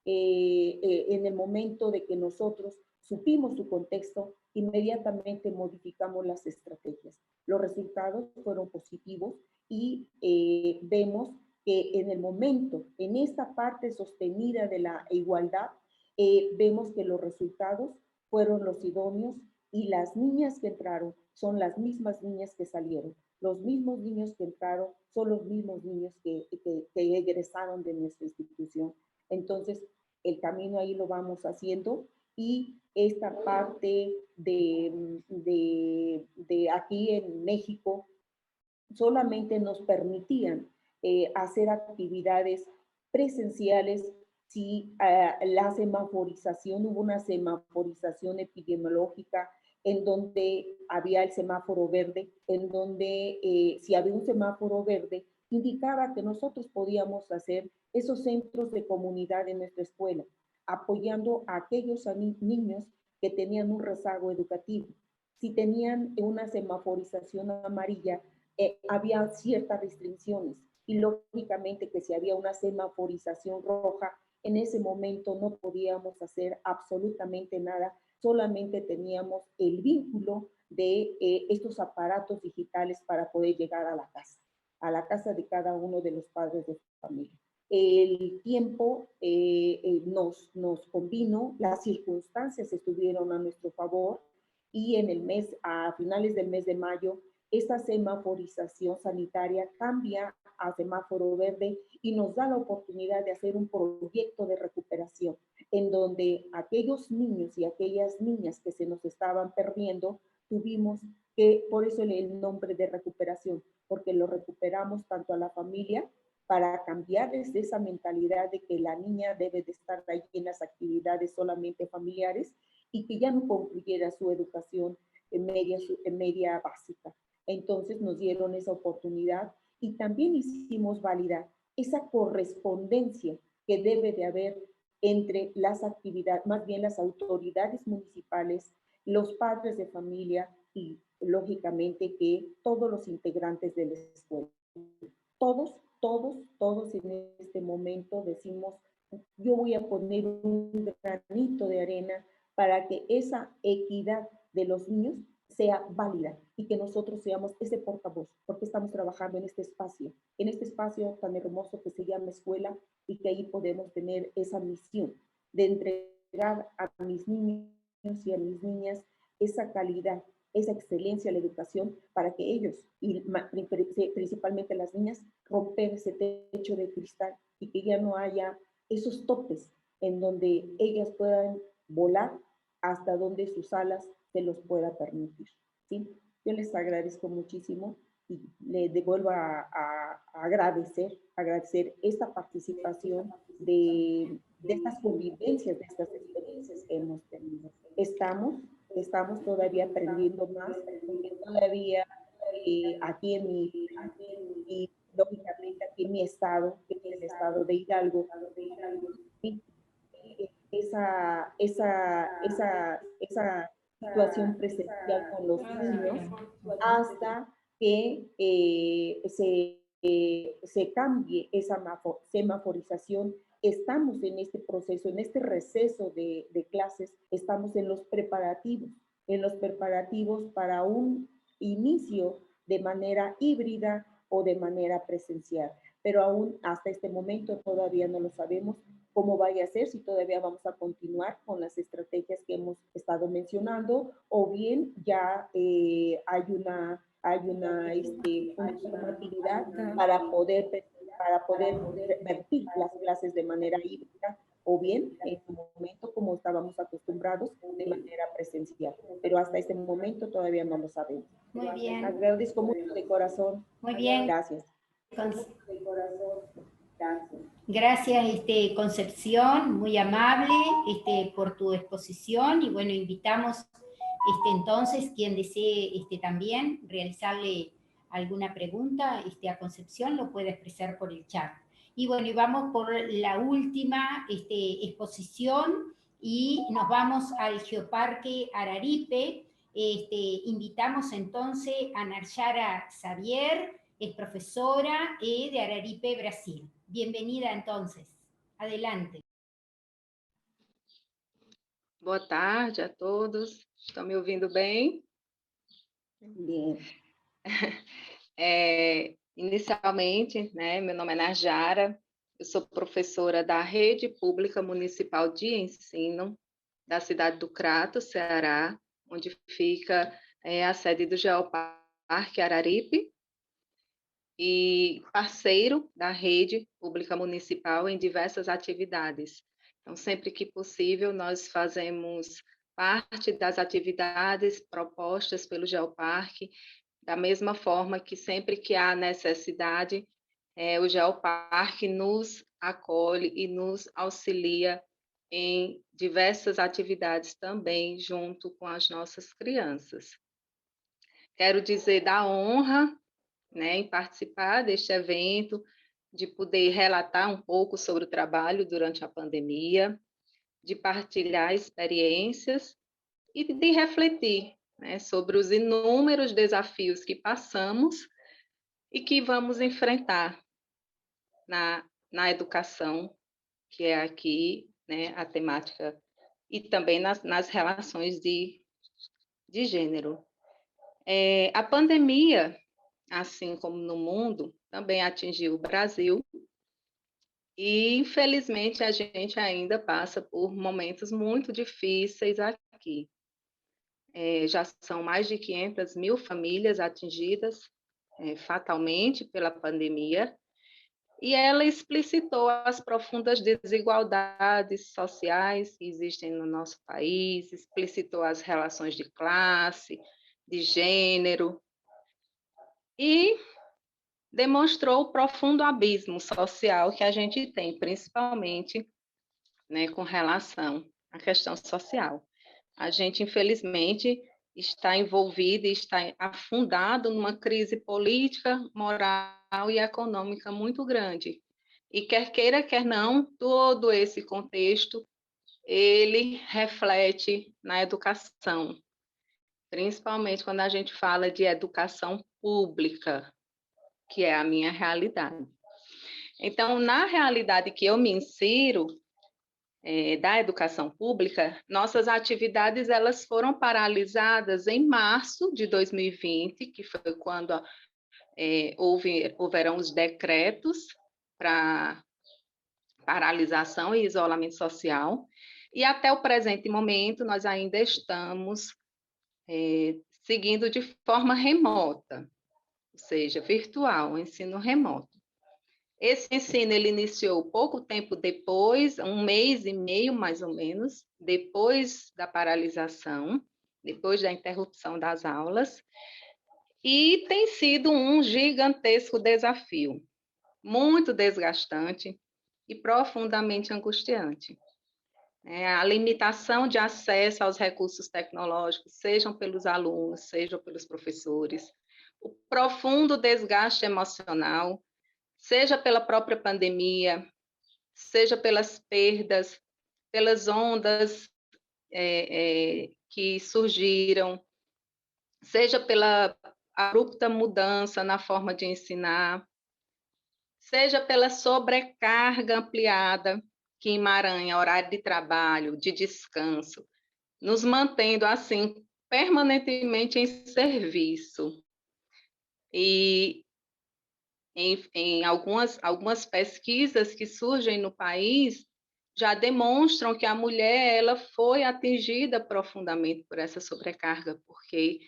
En el momento de que nosotros supimos su contexto, inmediatamente modificamos las estrategias. Los resultados fueron positivos y vemos que en el momento, en esta parte sostenida de la igualdad, vemos que los resultados fueron los idóneos y las niñas que entraron son las mismas niñas que salieron. Los mismos niños que entraron son los mismos niños que egresaron de nuestra institución. Entonces, el camino ahí lo vamos haciendo y esta parte de aquí en México solamente nos permitían hacer actividades presenciales si la semaforización, hubo una semaforización epidemiológica en donde había el semáforo verde, en donde si había un semáforo verde, indicaba que nosotros podíamos hacer esos centros de comunidad en nuestra escuela, apoyando a aquellos niños que tenían un rezago educativo. Si tenían una semaforización amarilla, había ciertas restricciones y lógicamente que si había una semaforización roja, en ese momento no podíamos hacer absolutamente nada, solamente teníamos el vínculo de estos aparatos digitales para poder llegar a la casa de cada uno de los padres de familia. El tiempo nos convino, las circunstancias estuvieron a nuestro favor y a finales del mes de mayo, esta semaforización sanitaria cambia a semáforo verde y nos da la oportunidad de hacer un proyecto de recuperación en donde aquellos niños y aquellas niñas que se nos estaban perdiendo, tuvimos que, por eso el nombre de recuperación, porque lo recuperamos tanto a la familia para cambiarles de esa mentalidad de que la niña debe de estar ahí en las actividades solamente familiares y que ya no concluyera su educación en media básica. Entonces nos dieron esa oportunidad y también hicimos válida esa correspondencia que debe de haber entre las actividades, más bien las autoridades municipales, los padres de familia y lógicamente que todos los integrantes de la escuela. Todos en este momento decimos, yo voy a poner un granito de arena para que esa equidad de los niños sea válida y que nosotros seamos ese portavoz, porque estamos trabajando en este espacio tan hermoso que se llama escuela, y que ahí podemos tener esa misión de entregar a mis niños y a mis niñas esa calidad, esa excelencia en la educación, para que ellos, y principalmente las niñas, romper ese techo de cristal y que ya no haya esos topes en donde ellas puedan volar hasta donde sus alas se los pueda permitir, ¿sí? Yo les agradezco muchísimo y le devuelvo a agradecer esta participación de estas convivencias, de estas experiencias que hemos tenido. Estamos todavía aprendiendo más, porque todavía aquí y lógicamente aquí en mi estado, que es el estado de Hidalgo, ¿sí? esa situación presencial con los niños hasta que se cambie esa semaforización. Estamos en este proceso, en este receso de clases, estamos en los preparativos para un inicio de manera híbrida o de manera presencial. Pero aún hasta este momento todavía no lo sabemos cómo vaya a ser, si todavía vamos a continuar con las estrategias que hemos estado mencionando, o bien ya hay una normatividad para poder vertir las clases de manera híbrida, o bien en su momento como estábamos acostumbrados de manera presencial. Pero hasta este momento todavía no lo sabemos. Muy bien. Agradezco mucho de corazón. Muy bien. Gracias. Gracias, Concepción, muy amable por tu exposición, y bueno, invitamos entonces quien desee también realizarle alguna pregunta a Concepción, lo puede expresar por el chat. Y bueno, y vamos por la última exposición, y nos vamos al Geoparque Araripe. Invitamos entonces a Nayara Xavier, es profesora de Araripe, Brasil. Bienvenida entonces. Adelante. Boa tarde a todos. Estão me ouvindo bem? Bien. Inicialmente, né, meu nome é Najara, eu sou professora da Rede Pública Municipal de Ensino da cidade do Crato, Ceará, onde fica a sede do Geoparque Araripe, e parceiro da Rede Pública Municipal em diversas atividades. Então, sempre que possível, nós fazemos parte das atividades propostas pelo Geoparque, da mesma forma que sempre que há necessidade, o Geoparque nos acolhe e nos auxilia em diversas atividades também, junto com as nossas crianças. Quero dizer da honra, né, em participar deste evento, de poder relatar um pouco sobre o trabalho durante a pandemia, de partilhar experiências e de refletir, né, sobre os inúmeros desafios que passamos e que vamos enfrentar na educação, que é aqui, né, a temática, e também nas relações de gênero. A pandemia, assim como no mundo, também atingiu o Brasil, e infelizmente a gente ainda passa por momentos muito difíceis aqui. Já são mais de 500 mil famílias atingidas fatalmente pela pandemia, e ela explicitou as profundas desigualdades sociais que existem no nosso país, explicitou as relações de classe, de gênero, e demonstrou o profundo abismo social que a gente tem, principalmente, né, com relação à questão social. A gente, infelizmente, está envolvido e está afundado numa crise política, moral e econômica muito grande. E quer queira, quer não, todo esse contexto, ele reflete na educação, principalmente quando a gente fala de educação pública, que é a minha realidade. Então, na realidade que eu me insiro, da educação pública, nossas atividades elas foram paralisadas em março de 2020, que foi quando houveram os decretos para paralisação e isolamento social, e até o presente momento nós ainda estamos seguindo de forma remota, ou seja, virtual, ensino remoto. Esse ensino ele iniciou pouco tempo depois, 1 mês e meio mais ou menos, depois da paralisação, depois da interrupção das aulas, e tem sido um gigantesco desafio, muito desgastante e profundamente angustiante. A limitação de acesso aos recursos tecnológicos, sejam pelos alunos, sejam pelos professores, o profundo desgaste emocional, seja pela própria pandemia, seja pelas perdas, pelas ondas que surgiram, seja pela abrupta mudança na forma de ensinar, seja pela sobrecarga ampliada que emaranha horário de trabalho, de descanso, nos mantendo, assim, permanentemente em serviço. E em algumas pesquisas que surgem no país, já demonstram que a mulher ela foi atingida profundamente por essa sobrecarga, porque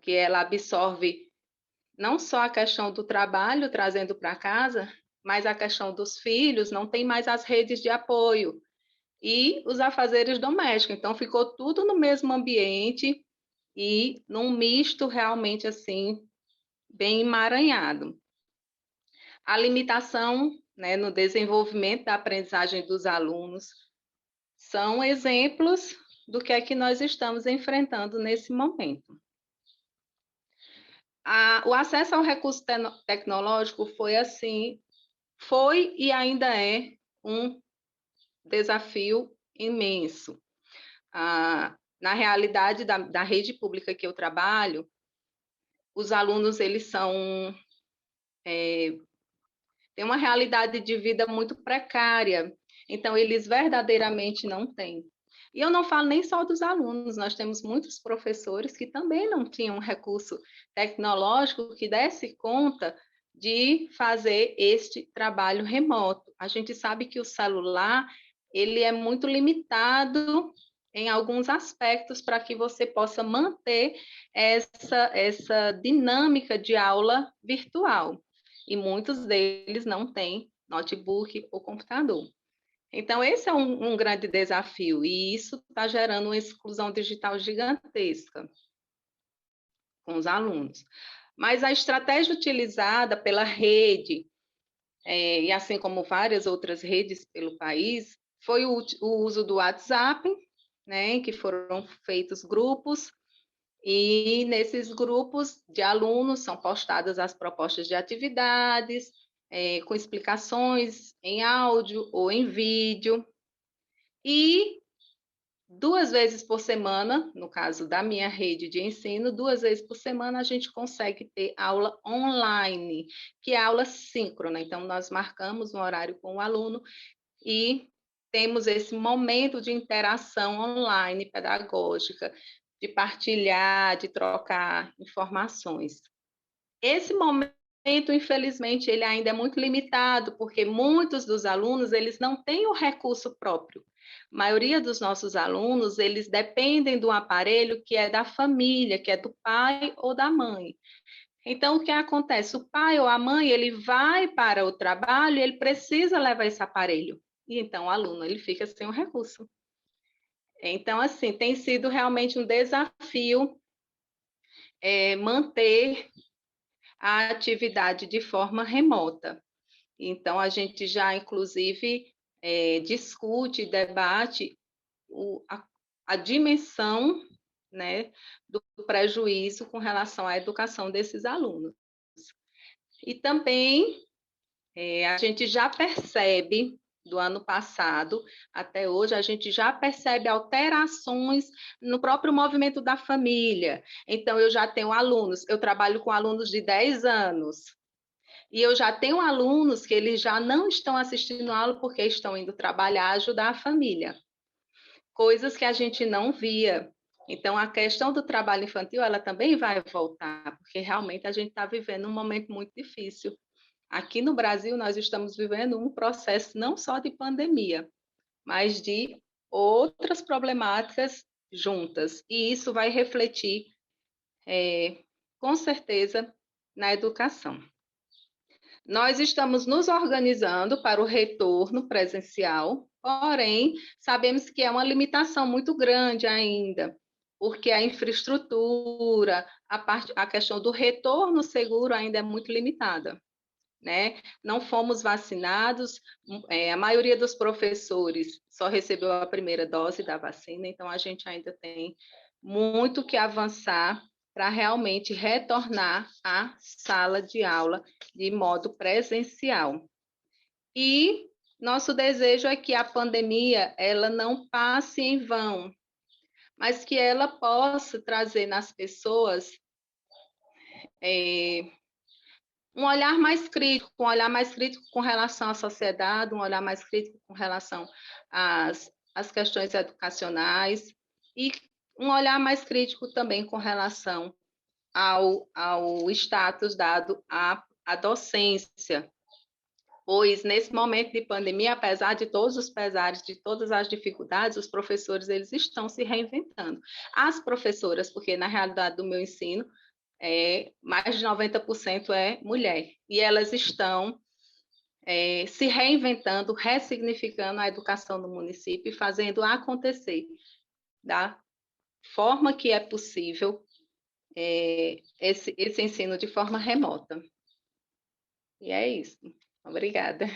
ela absorve não só a questão do trabalho, trazendo para casa, mas a questão dos filhos, não tem mais as redes de apoio, e os afazeres domésticos. Então, ficou tudo no mesmo ambiente e num misto realmente assim, bem emaranhado. A limitação, né, no desenvolvimento da aprendizagem dos alunos são exemplos do que é que nós estamos enfrentando nesse momento. O acesso ao recurso tecnológico foi e ainda é um desafio imenso. Na realidade da rede pública que eu trabalho, os alunos eles têm uma realidade de vida muito precária, então eles verdadeiramente não têm. E eu não falo nem só dos alunos, nós temos muitos professores que também não tinham recurso tecnológico que desse conta de fazer este trabalho remoto. A gente sabe que o celular ele é muito limitado em alguns aspectos para que você possa manter essa dinâmica de aula virtual. E muitos deles não têm notebook ou computador. Então, esse é um grande desafio, e isso está gerando uma exclusão digital gigantesca com os alunos. Mas a estratégia utilizada pela rede, e assim como várias outras redes pelo país, foi o uso do WhatsApp, né, que foram feitos grupos, e nesses grupos de alunos são postadas as propostas de atividades, com explicações em áudio ou em vídeo. E 2 vezes por semana, no caso da minha rede de ensino, 2 vezes por semana a gente consegue ter aula online, que é aula síncrona. Então, nós marcamos um horário com o aluno e temos esse momento de interação online pedagógica, de partilhar, de trocar informações. Esse momento, infelizmente, ele ainda é muito limitado, porque muitos dos alunos, eles não têm o recurso próprio. A maioria dos nossos alunos, eles dependem do aparelho que é da família, que é do pai ou da mãe. Então, o que acontece? O pai ou a mãe, ele vai para o trabalho, ele precisa levar esse aparelho. E então, o aluno, ele fica sem o recurso. Então, assim, tem sido realmente um desafio manter a atividade de forma remota. Então, a gente já, inclusive, discute, debate a dimensão, né, do prejuízo com relação à educação desses alunos. E também a gente já percebe, do ano passado até hoje, a gente já percebe alterações no próprio movimento da família. Então, eu já tenho alunos, eu trabalho com alunos de 10 anos, E eu já tenho alunos que eles já não estão assistindo aula porque estão indo trabalhar, ajudar a família. Coisas que a gente não via. Então, a questão do trabalho infantil, ela também vai voltar, porque realmente a gente está vivendo um momento muito difícil. Aqui no Brasil, nós estamos vivendo um processo não só de pandemia, mas de outras problemáticas juntas. E isso vai refletir, com certeza, na educação. Nós estamos nos organizando para o retorno presencial, porém, sabemos que é uma limitação muito grande ainda, porque a infraestrutura, a questão do retorno seguro ainda é muito limitada, né? Não fomos vacinados, a maioria dos professores só recebeu a primeira dose da vacina, então a gente ainda tem muito que avançar para realmente retornar à sala de aula de modo presencial. E nosso desejo é que a pandemia ela não passe em vão, mas que ela possa trazer nas pessoas um olhar mais crítico, com relação à sociedade, um olhar mais crítico com relação às questões educacionais e um olhar mais crítico também com relação ao status dado à docência, pois nesse momento de pandemia, apesar de todos os pesares, de todas as dificuldades, os professores eles estão se reinventando. As professoras, porque na realidade do meu ensino, mais de 90% é mulher, e elas estão se reinventando, ressignificando a educação do município e fazendo acontecer da forma que é possível esse ensino de forma remota. E é isso. Obrigada.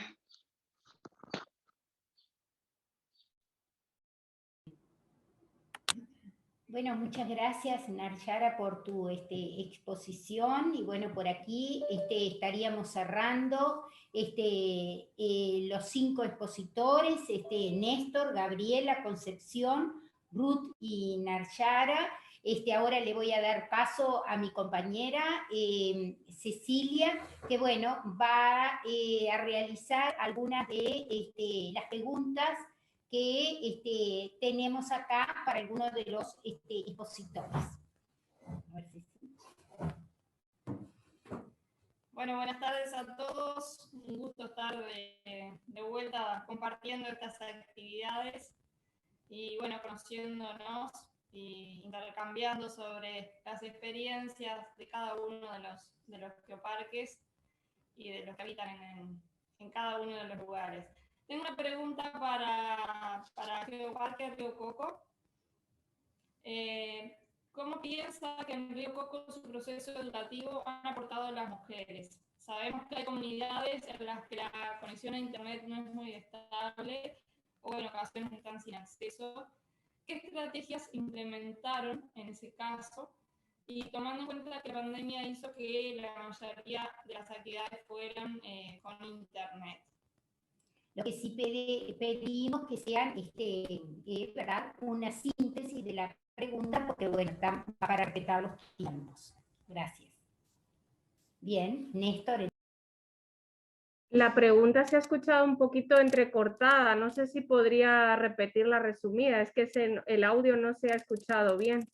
Bueno, muchas gracias, Narciara, por tu exposición. Y bueno, por aquí estaríamos cerrando los 5 expositores, Néstor, Gabriela, Concepción, Ruth y Narciara. Ahora le voy a dar paso a mi compañera Cecilia, que bueno, va a realizar algunas de las preguntas que tenemos acá para algunos de los expositores. Bueno, buenas tardes a todos. Un gusto estar de vuelta compartiendo estas actividades y bueno, conociéndonos e intercambiando sobre las experiencias de cada uno de los geoparques y de los que habitan en cada uno de los lugares. Tengo una pregunta para Geoparque Río Coco. ¿Cómo piensa que en Río Coco su proceso educativo han aportado las mujeres? Sabemos que hay comunidades en las que la conexión a internet no es muy estable o en ocasiones están sin acceso. ¿Qué estrategias implementaron en ese caso? Y tomando en cuenta que la pandemia hizo que la mayoría de las actividades fueran con internet. Lo que sí pedimos que sean ¿verdad? Una síntesis de la pregunta, porque bueno, están para respetar los tiempos. Gracias. Bien, Néstor. La pregunta se ha escuchado un poquito entrecortada, no sé si podría repetir la resumida, es que el audio no se ha escuchado bien.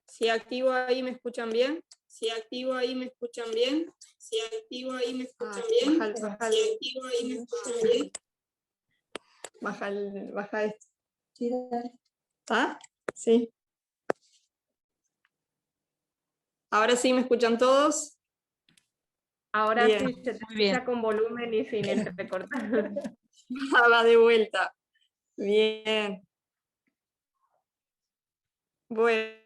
Si activo ahí, ¿me escuchan bien? Si activo ahí, ¿me escuchan bien? Si activo ahí, ¿me escuchan bien? Baja Si activo ahí, ¿me escuchan bien? Baja esto. Sí, dale. ¿Está? Sí. ¿Ahora sí me escuchan todos? Ahora bien. Sí, se te escucha con volumen y sin entrecortar. Va de vuelta. Bien. Bueno.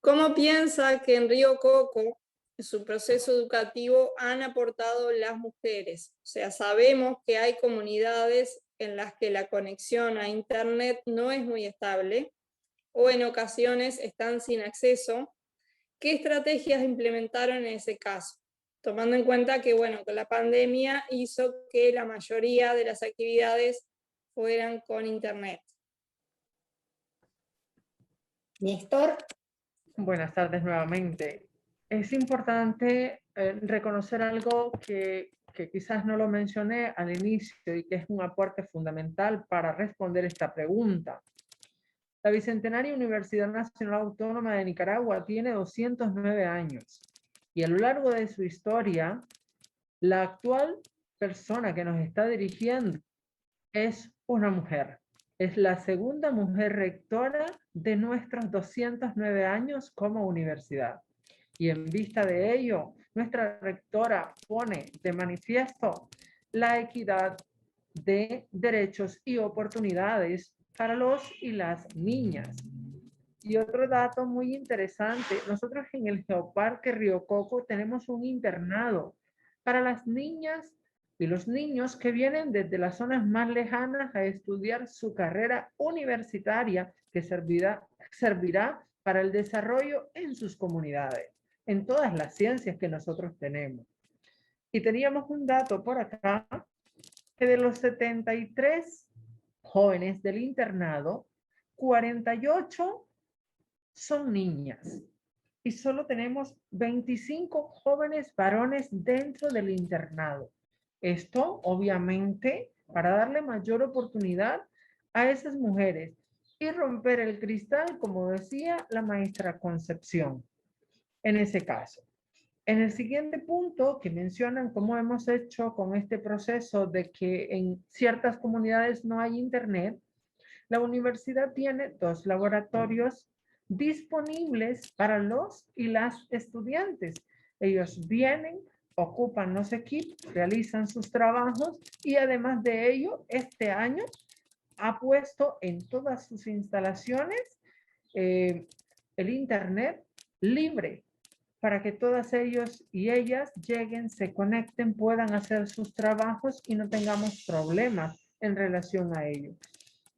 ¿Cómo piensa que en Río Coco, en su proceso educativo, han aportado las mujeres? O sea, sabemos que hay comunidades en las que la conexión a internet no es muy estable o en ocasiones están sin acceso. ¿Qué estrategias implementaron en ese caso? Tomando en cuenta que, bueno, que la pandemia hizo que la mayoría de las actividades fueran con internet. Néstor. Buenas tardes nuevamente. Es importante reconocer algo que quizás no lo mencioné al inicio y que es un aporte fundamental para responder esta pregunta. La Bicentenaria Universidad Nacional Autónoma de Nicaragua tiene 209 años y a lo largo de su historia, la actual persona que nos está dirigiendo es una mujer. Es la segunda mujer rectora de nuestros 209 años como universidad. Y en vista de ello, nuestra rectora pone de manifiesto la equidad de derechos y oportunidades para los y las niñas. Y otro dato muy interesante, nosotros en el Geoparque Río Coco tenemos un internado para las niñas y los niños que vienen desde las zonas más lejanas a estudiar su carrera universitaria que servirá para el desarrollo en sus comunidades, en todas las ciencias que nosotros tenemos. Y teníamos un dato por acá, que de los 73 jóvenes del internado, 48 son niñas. Y solo tenemos 25 jóvenes varones dentro del internado. Esto, obviamente, para darle mayor oportunidad a esas mujeres y romper el cristal, como decía la maestra Concepción, en ese caso. En el siguiente punto que mencionan cómo hemos hecho con este proceso de que en ciertas comunidades no hay internet, la universidad tiene 2 laboratorios disponibles para los y las estudiantes. Ellos vienen, ocupan los equipos, realizan sus trabajos y además de ello, este año ha puesto en todas sus instalaciones el internet libre para que todas ellos y ellas lleguen, se conecten, puedan hacer sus trabajos y no tengamos problemas en relación a ello.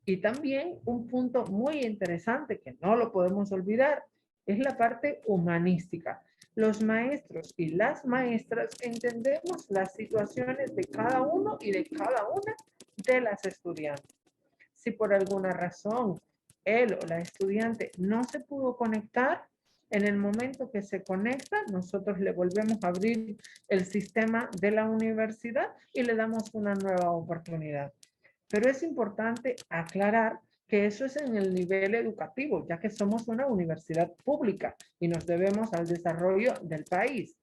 Y también un punto muy interesante que no lo podemos olvidar es la parte humanística. Los maestros y las maestras entendemos las situaciones de cada uno y de cada una de las estudiantes. Si por alguna razón él o la estudiante no se pudo conectar, en el momento que se conecta, nosotros le volvemos a abrir el sistema de la universidad y le damos una nueva oportunidad. Pero es importante aclarar que eso es en el nivel educativo, ya que somos una universidad pública y nos debemos al desarrollo del país.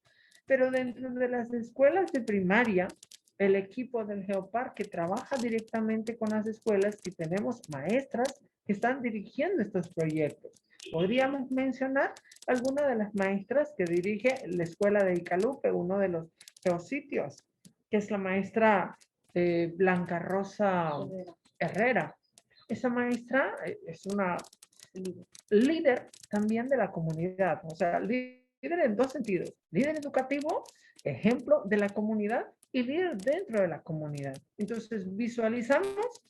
Pero dentro de las escuelas de primaria, el equipo del Geoparque trabaja directamente con las escuelas y tenemos maestras que están dirigiendo estos proyectos. Podríamos mencionar alguna de las maestras que dirige la escuela de Icalupe, uno de los geositios, que es la maestra Blanca Rosa Herrera. Esa maestra es una líder también de la comunidad, o sea, líder en 2 sentidos, líder educativo, ejemplo de la comunidad y líder dentro de la comunidad. Entonces visualizamos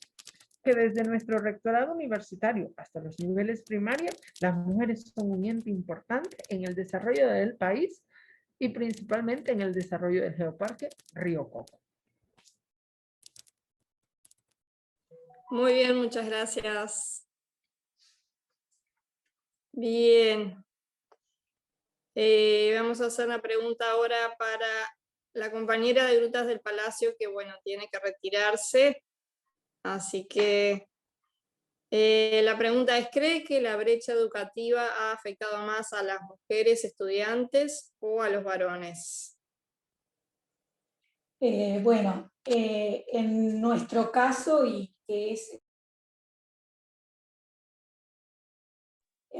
que desde nuestro rectorado universitario hasta los niveles primarios, las mujeres son un ente importante en el desarrollo del país y principalmente en el desarrollo del Geoparque Río Coco. Muy bien, muchas gracias. Bien. Vamos a hacer una pregunta ahora para la compañera de Grutas del Palacio, que bueno, tiene que retirarse. Así que la pregunta es, ¿cree que la brecha educativa ha afectado más a las mujeres estudiantes o a los varones? Bueno, en nuestro caso, y que es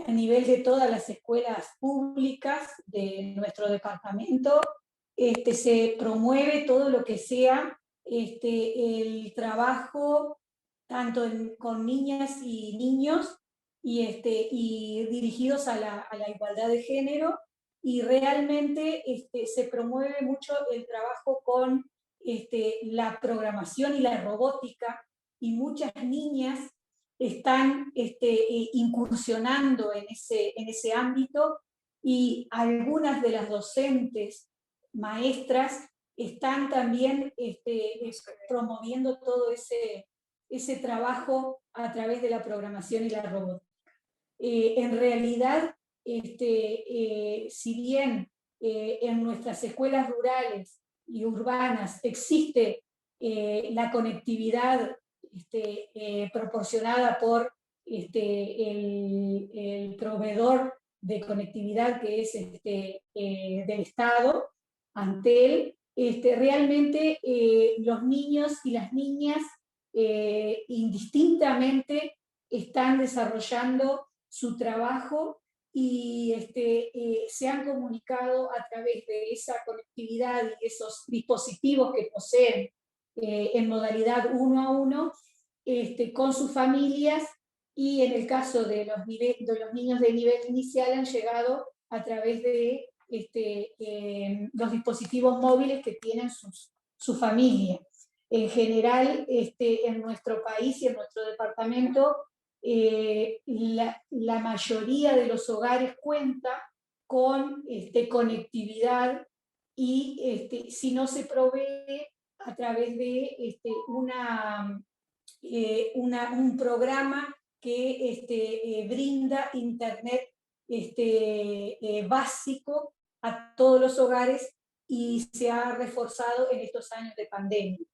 a nivel de todas las escuelas públicas de nuestro departamento, se promueve todo lo que sea el trabajo tanto con niñas y niños y dirigidos a la igualdad de género, y realmente se promueve mucho el trabajo con la programación y la robótica, y muchas niñas están incursionando en ese ámbito, y algunas de las docentes, maestras, están también promoviendo todo ese ese trabajo a través de la programación y la robótica. En realidad, si bien en nuestras escuelas rurales y urbanas existe la conectividad proporcionada por el proveedor de conectividad que es del Estado, Antel, realmente los niños y las niñas indistintamente están desarrollando su trabajo y se han comunicado a través de esa conectividad y esos dispositivos que poseen en modalidad 1 a 1 con sus familias, y en el caso de los niños de nivel inicial han llegado a través de los dispositivos móviles que tienen su familia. En general, en nuestro país y en nuestro departamento, la mayoría de los hogares cuenta con conectividad, y si no se provee a través de un programa que brinda internet básico a todos los hogares, y se ha reforzado en estos años de pandemia.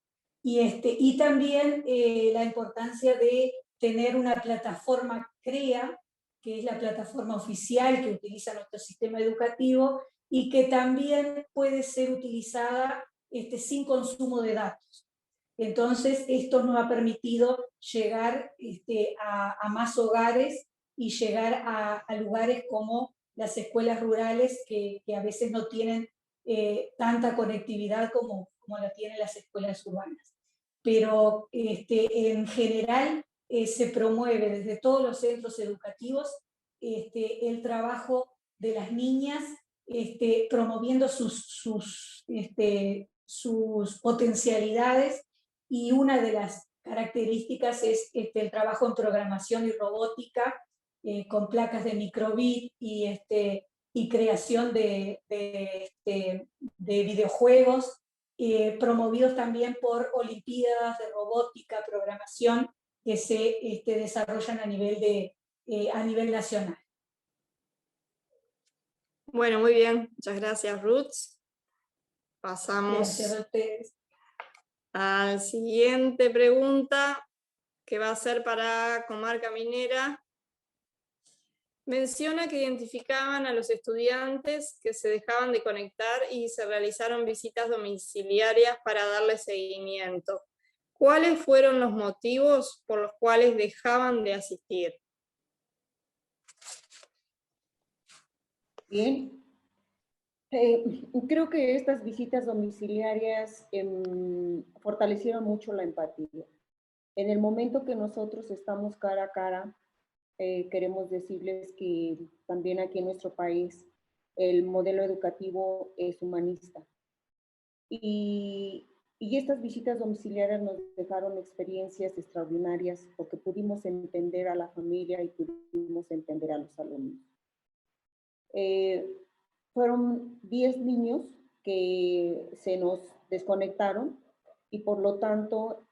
Y también la importancia de tener una plataforma CREA, que es la plataforma oficial que utiliza nuestro sistema educativo y que también puede ser utilizada sin consumo de datos. Entonces, esto nos ha permitido llegar a más hogares y llegar a lugares como las escuelas rurales que a veces no tienen tanta conectividad como la tienen las escuelas urbanas. Pero en general se promueve desde todos los centros educativos el trabajo de las niñas, promoviendo sus potencialidades, y una de las características es el trabajo en programación y robótica con placas de microbit y creación de videojuegos, promovidos también por olimpiadas de robótica, programación, que se desarrollan a nivel nacional. Bueno, muy bien. Muchas gracias, Ruth. Pasamos Gracias a ustedes. a la siguiente pregunta, que va a ser para Comarca Minera. Menciona que identificaban a los estudiantes que se dejaban de conectar y se realizaron visitas domiciliarias para darle seguimiento. ¿Cuáles fueron los motivos por los cuales dejaban de asistir? Bien. Creo que estas visitas domiciliarias fortalecieron mucho la empatía. En el momento que nosotros estamos cara a cara, queremos decirles que también aquí en nuestro país el modelo educativo es humanista. Y estas visitas domiciliarias nos dejaron experiencias extraordinarias porque pudimos entender a la familia y pudimos entender a los alumnos. Fueron 10 niños que se nos desconectaron y por lo tanto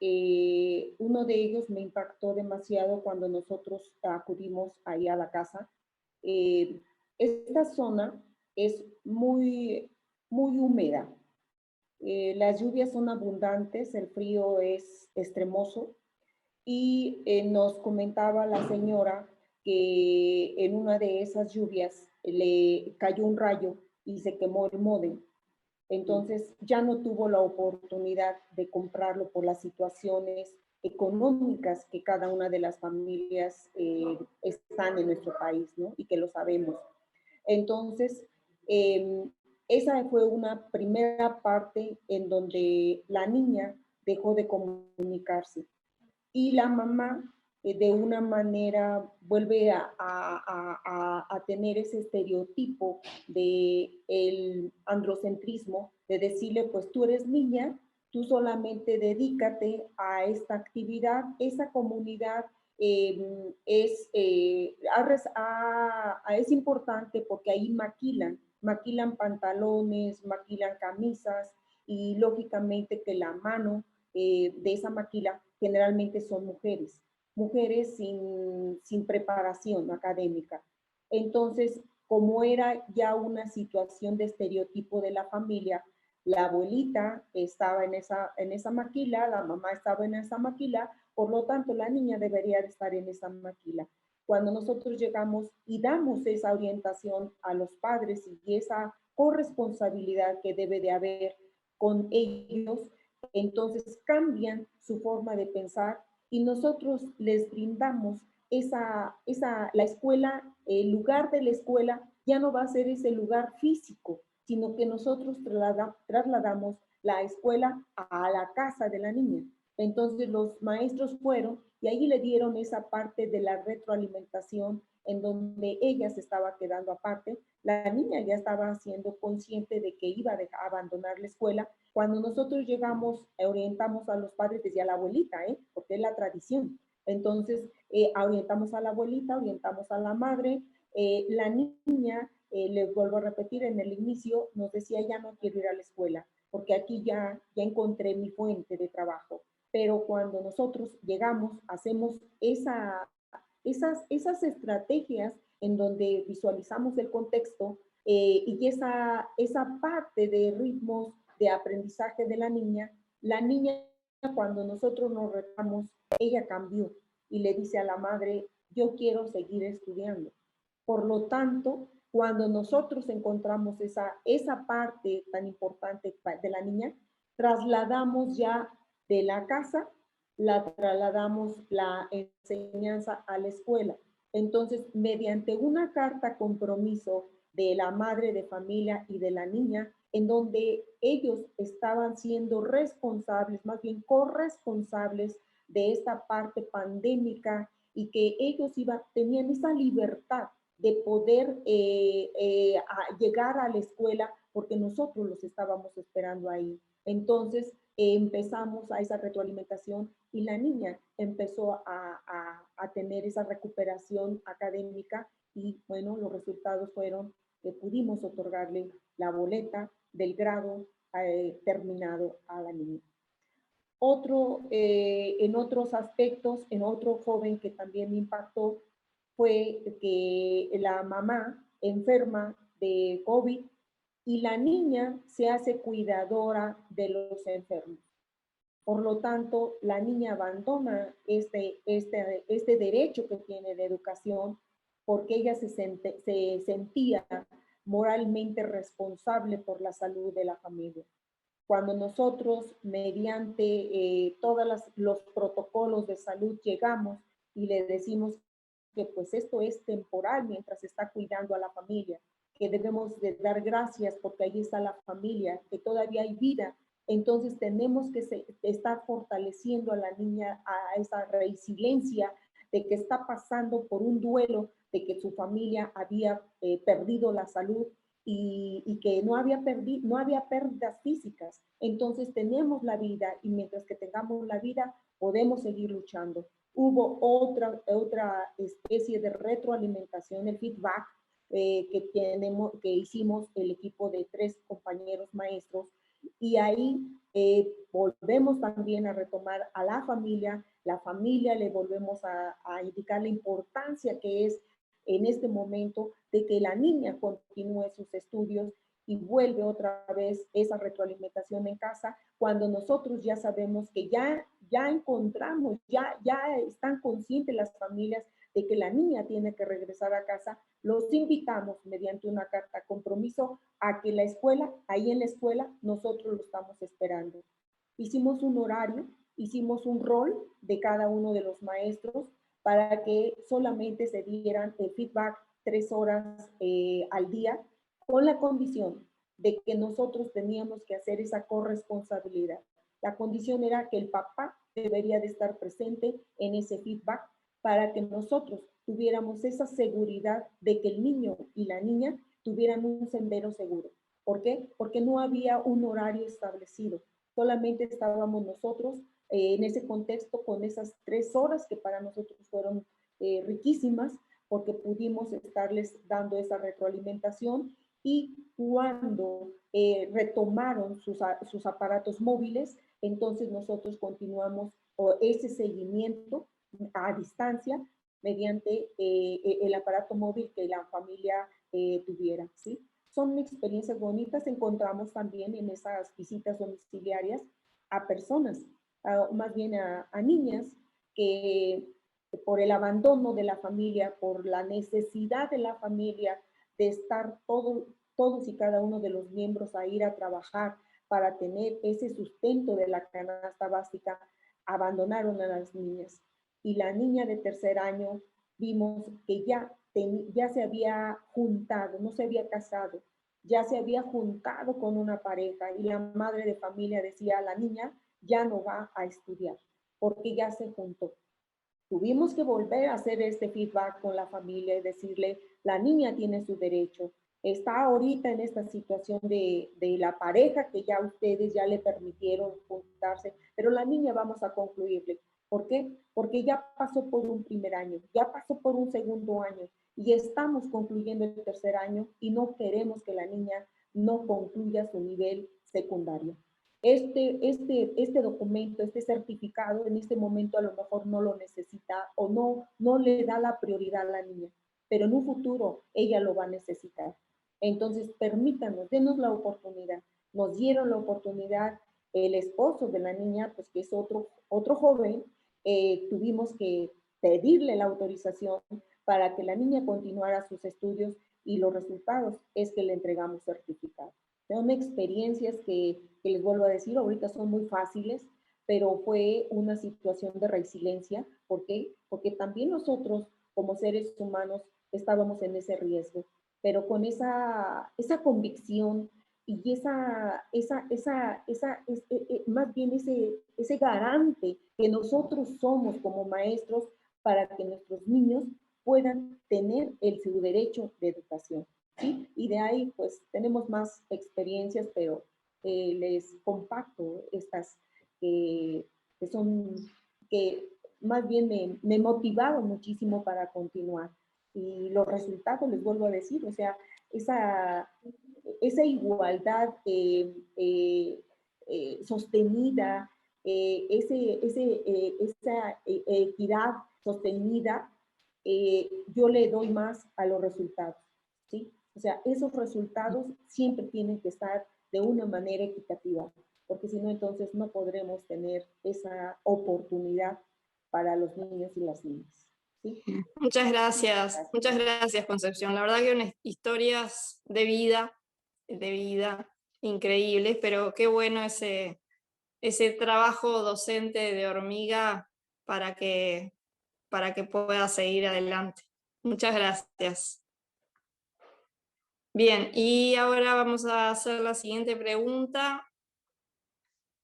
uno de ellos me impactó demasiado cuando nosotros acudimos ahí a la casa. Esta zona es muy húmeda. Las lluvias son abundantes, el frío es extremoso y nos comentaba la señora que en una de esas lluvias le cayó un rayo y se quemó el módem. Entonces ya no tuvo la oportunidad de comprarlo por las situaciones económicas que cada una de las familias están en nuestro país, ¿no? Y que lo sabemos. Entonces, esa fue una primera parte en donde la niña dejó de comunicarse. Y la mamá de una manera vuelve a tener ese estereotipo del androcentrismo, de decirle, pues tú eres niña, tú solamente dedícate a esta actividad, esa comunidad es importante porque ahí maquilan pantalones, maquilan camisas, y lógicamente que la mano de esa maquila generalmente son mujeres, mujeres sin preparación académica. Entonces, como era ya una situación de estereotipo de la familia, la abuelita estaba en esa maquila, la mamá estaba en esa maquila, por lo tanto la niña debería de estar en esa maquila. Cuando nosotros llegamos y damos esa orientación a los padres y esa corresponsabilidad que debe de haber con ellos, entonces cambian su forma de pensar y nosotros les brindamos la escuela, el lugar de la escuela ya no va a ser ese lugar físico, sino que nosotros trasladamos la escuela a la casa de la niña. Entonces los maestros fueron y ahí le dieron esa parte de la retroalimentación en donde ella se estaba quedando aparte. La niña ya estaba siendo consciente de que iba a abandonar la escuela. Cuando nosotros llegamos, orientamos a los padres, decía la abuelita, porque es la tradición. Entonces, orientamos a la abuelita, orientamos a la madre. La niña, les vuelvo a repetir, en el inicio nos decía, ya no quiero ir a la escuela, porque aquí ya encontré mi fuente de trabajo. Pero cuando nosotros llegamos, hacemos esas estrategias en donde visualizamos el contexto y esa parte de ritmos de aprendizaje de la niña cuando nosotros nos retamos, ella cambió y le dice a la madre, yo quiero seguir estudiando. Por lo tanto, cuando nosotros encontramos esa parte tan importante de la niña, trasladamos ya de la casa, trasladamos la enseñanza a la escuela. Entonces, mediante una carta compromiso de la madre de familia y de la niña, en donde ellos estaban siendo responsables, más bien corresponsables de esta parte pandémica y que ellos tenían esa libertad de poder llegar a la escuela porque nosotros los estábamos esperando ahí. Entonces empezamos a esa retroalimentación y la niña empezó a tener esa recuperación académica y bueno, los resultados fueron que pudimos otorgarle la boleta del grado terminado a la niña. En otros aspectos, en otro joven que también me impactó fue que la mamá enferma de COVID y la niña se hace cuidadora de los enfermos. Por lo tanto, la niña abandona este derecho que tiene de educación porque ella se sentía moralmente responsable por la salud de la familia. Cuando nosotros, mediante todos los protocolos de salud, llegamos y le decimos que pues esto es temporal mientras está cuidando a la familia, que debemos de dar gracias porque ahí está la familia, que todavía hay vida, entonces tenemos que estar fortaleciendo a la niña a esa resiliencia de que está pasando por un duelo, de que su familia había perdido la salud y que no había pérdidas físicas. Entonces tenemos la vida y mientras que tengamos la vida podemos seguir luchando. Hubo otra especie de retroalimentación, el feedback que hicimos el equipo de 3 compañeros maestros y ahí volvemos también a retomar a la familia le volvemos a indicar la importancia que es en este momento de que la niña continúe sus estudios y vuelve otra vez esa retroalimentación en casa cuando nosotros ya sabemos que ya encontramos, ya están conscientes las familias de que la niña tiene que regresar a casa, los invitamos mediante una carta compromiso a que la escuela, ahí en la escuela, nosotros lo estamos esperando. Hicimos un horario, hicimos un rol de cada uno de los maestros para que solamente se dieran el feedback 3 horas al día, con la condición de que nosotros teníamos que hacer esa corresponsabilidad. La condición era que el papá debería de estar presente en ese feedback para que nosotros tuviéramos esa seguridad de que el niño y la niña tuvieran un sendero seguro. ¿Por qué? Porque no había un horario establecido, solamente estábamos nosotros en ese contexto con esas 3 horas que para nosotros fueron riquísimas porque pudimos estarles dando esa retroalimentación y cuando retomaron sus aparatos móviles, entonces nosotros continuamos ese seguimiento a distancia mediante el aparato móvil que la familia tuviera, ¿sí? Son experiencias bonitas. Encontramos también en esas visitas domiciliarias a personas, más bien a niñas que por el abandono de la familia, por la necesidad de la familia de estar todos y cada uno de los miembros a ir a trabajar para tener ese sustento de la canasta básica, abandonaron a las niñas. Y la niña de tercer año vimos que ya se había juntado, no se había casado, ya se había juntado con una pareja, y la madre de familia decía, la niña ya no va a estudiar porque ya se juntó. Tuvimos que volver a hacer este feedback con la familia y decirle, la niña tiene su derecho, está ahorita en esta situación de la pareja que ya ustedes ya le permitieron juntarse, pero la niña vamos a concluirle. ¿Por qué? Porque ya pasó por un primer año, ya pasó por un segundo año y estamos concluyendo el tercer año y no queremos que la niña no concluya su nivel secundario. Este documento, este certificado, en este momento a lo mejor no lo necesita o no le da la prioridad a la niña, pero en un futuro ella lo va a necesitar. Entonces, permítanos, denos la oportunidad. Nos dieron la oportunidad, el esposo de la niña, pues que es otro joven, tuvimos que pedirle la autorización para que la niña continuara sus estudios y los resultados es que le entregamos certificado. Son experiencias que les vuelvo a decir, ahorita son muy fáciles, pero fue una situación de resiliencia. ¿Por qué? Porque también nosotros, como seres humanos, estábamos en ese riesgo, pero con esa convicción y más bien ese garante que nosotros somos como maestros para que nuestros niños puedan tener su derecho de educación. ¿Sí? Y de ahí, pues, tenemos más experiencias, pero les compacto estas que más bien me motivaron muchísimo para continuar. Y los resultados, les vuelvo a decir, o sea, esa igualdad sostenida, esa equidad sostenida, yo le doy más a los resultados, ¿sí? O sea, esos resultados siempre tienen que estar de una manera equitativa, porque si no, entonces no podremos tener esa oportunidad para los niños y las niñas. ¿Sí? Muchas gracias, Concepción. La verdad que unas historias de vida increíbles, pero qué bueno ese trabajo docente de hormiga para que pueda seguir adelante. Muchas gracias. Bien, y ahora vamos a hacer la siguiente pregunta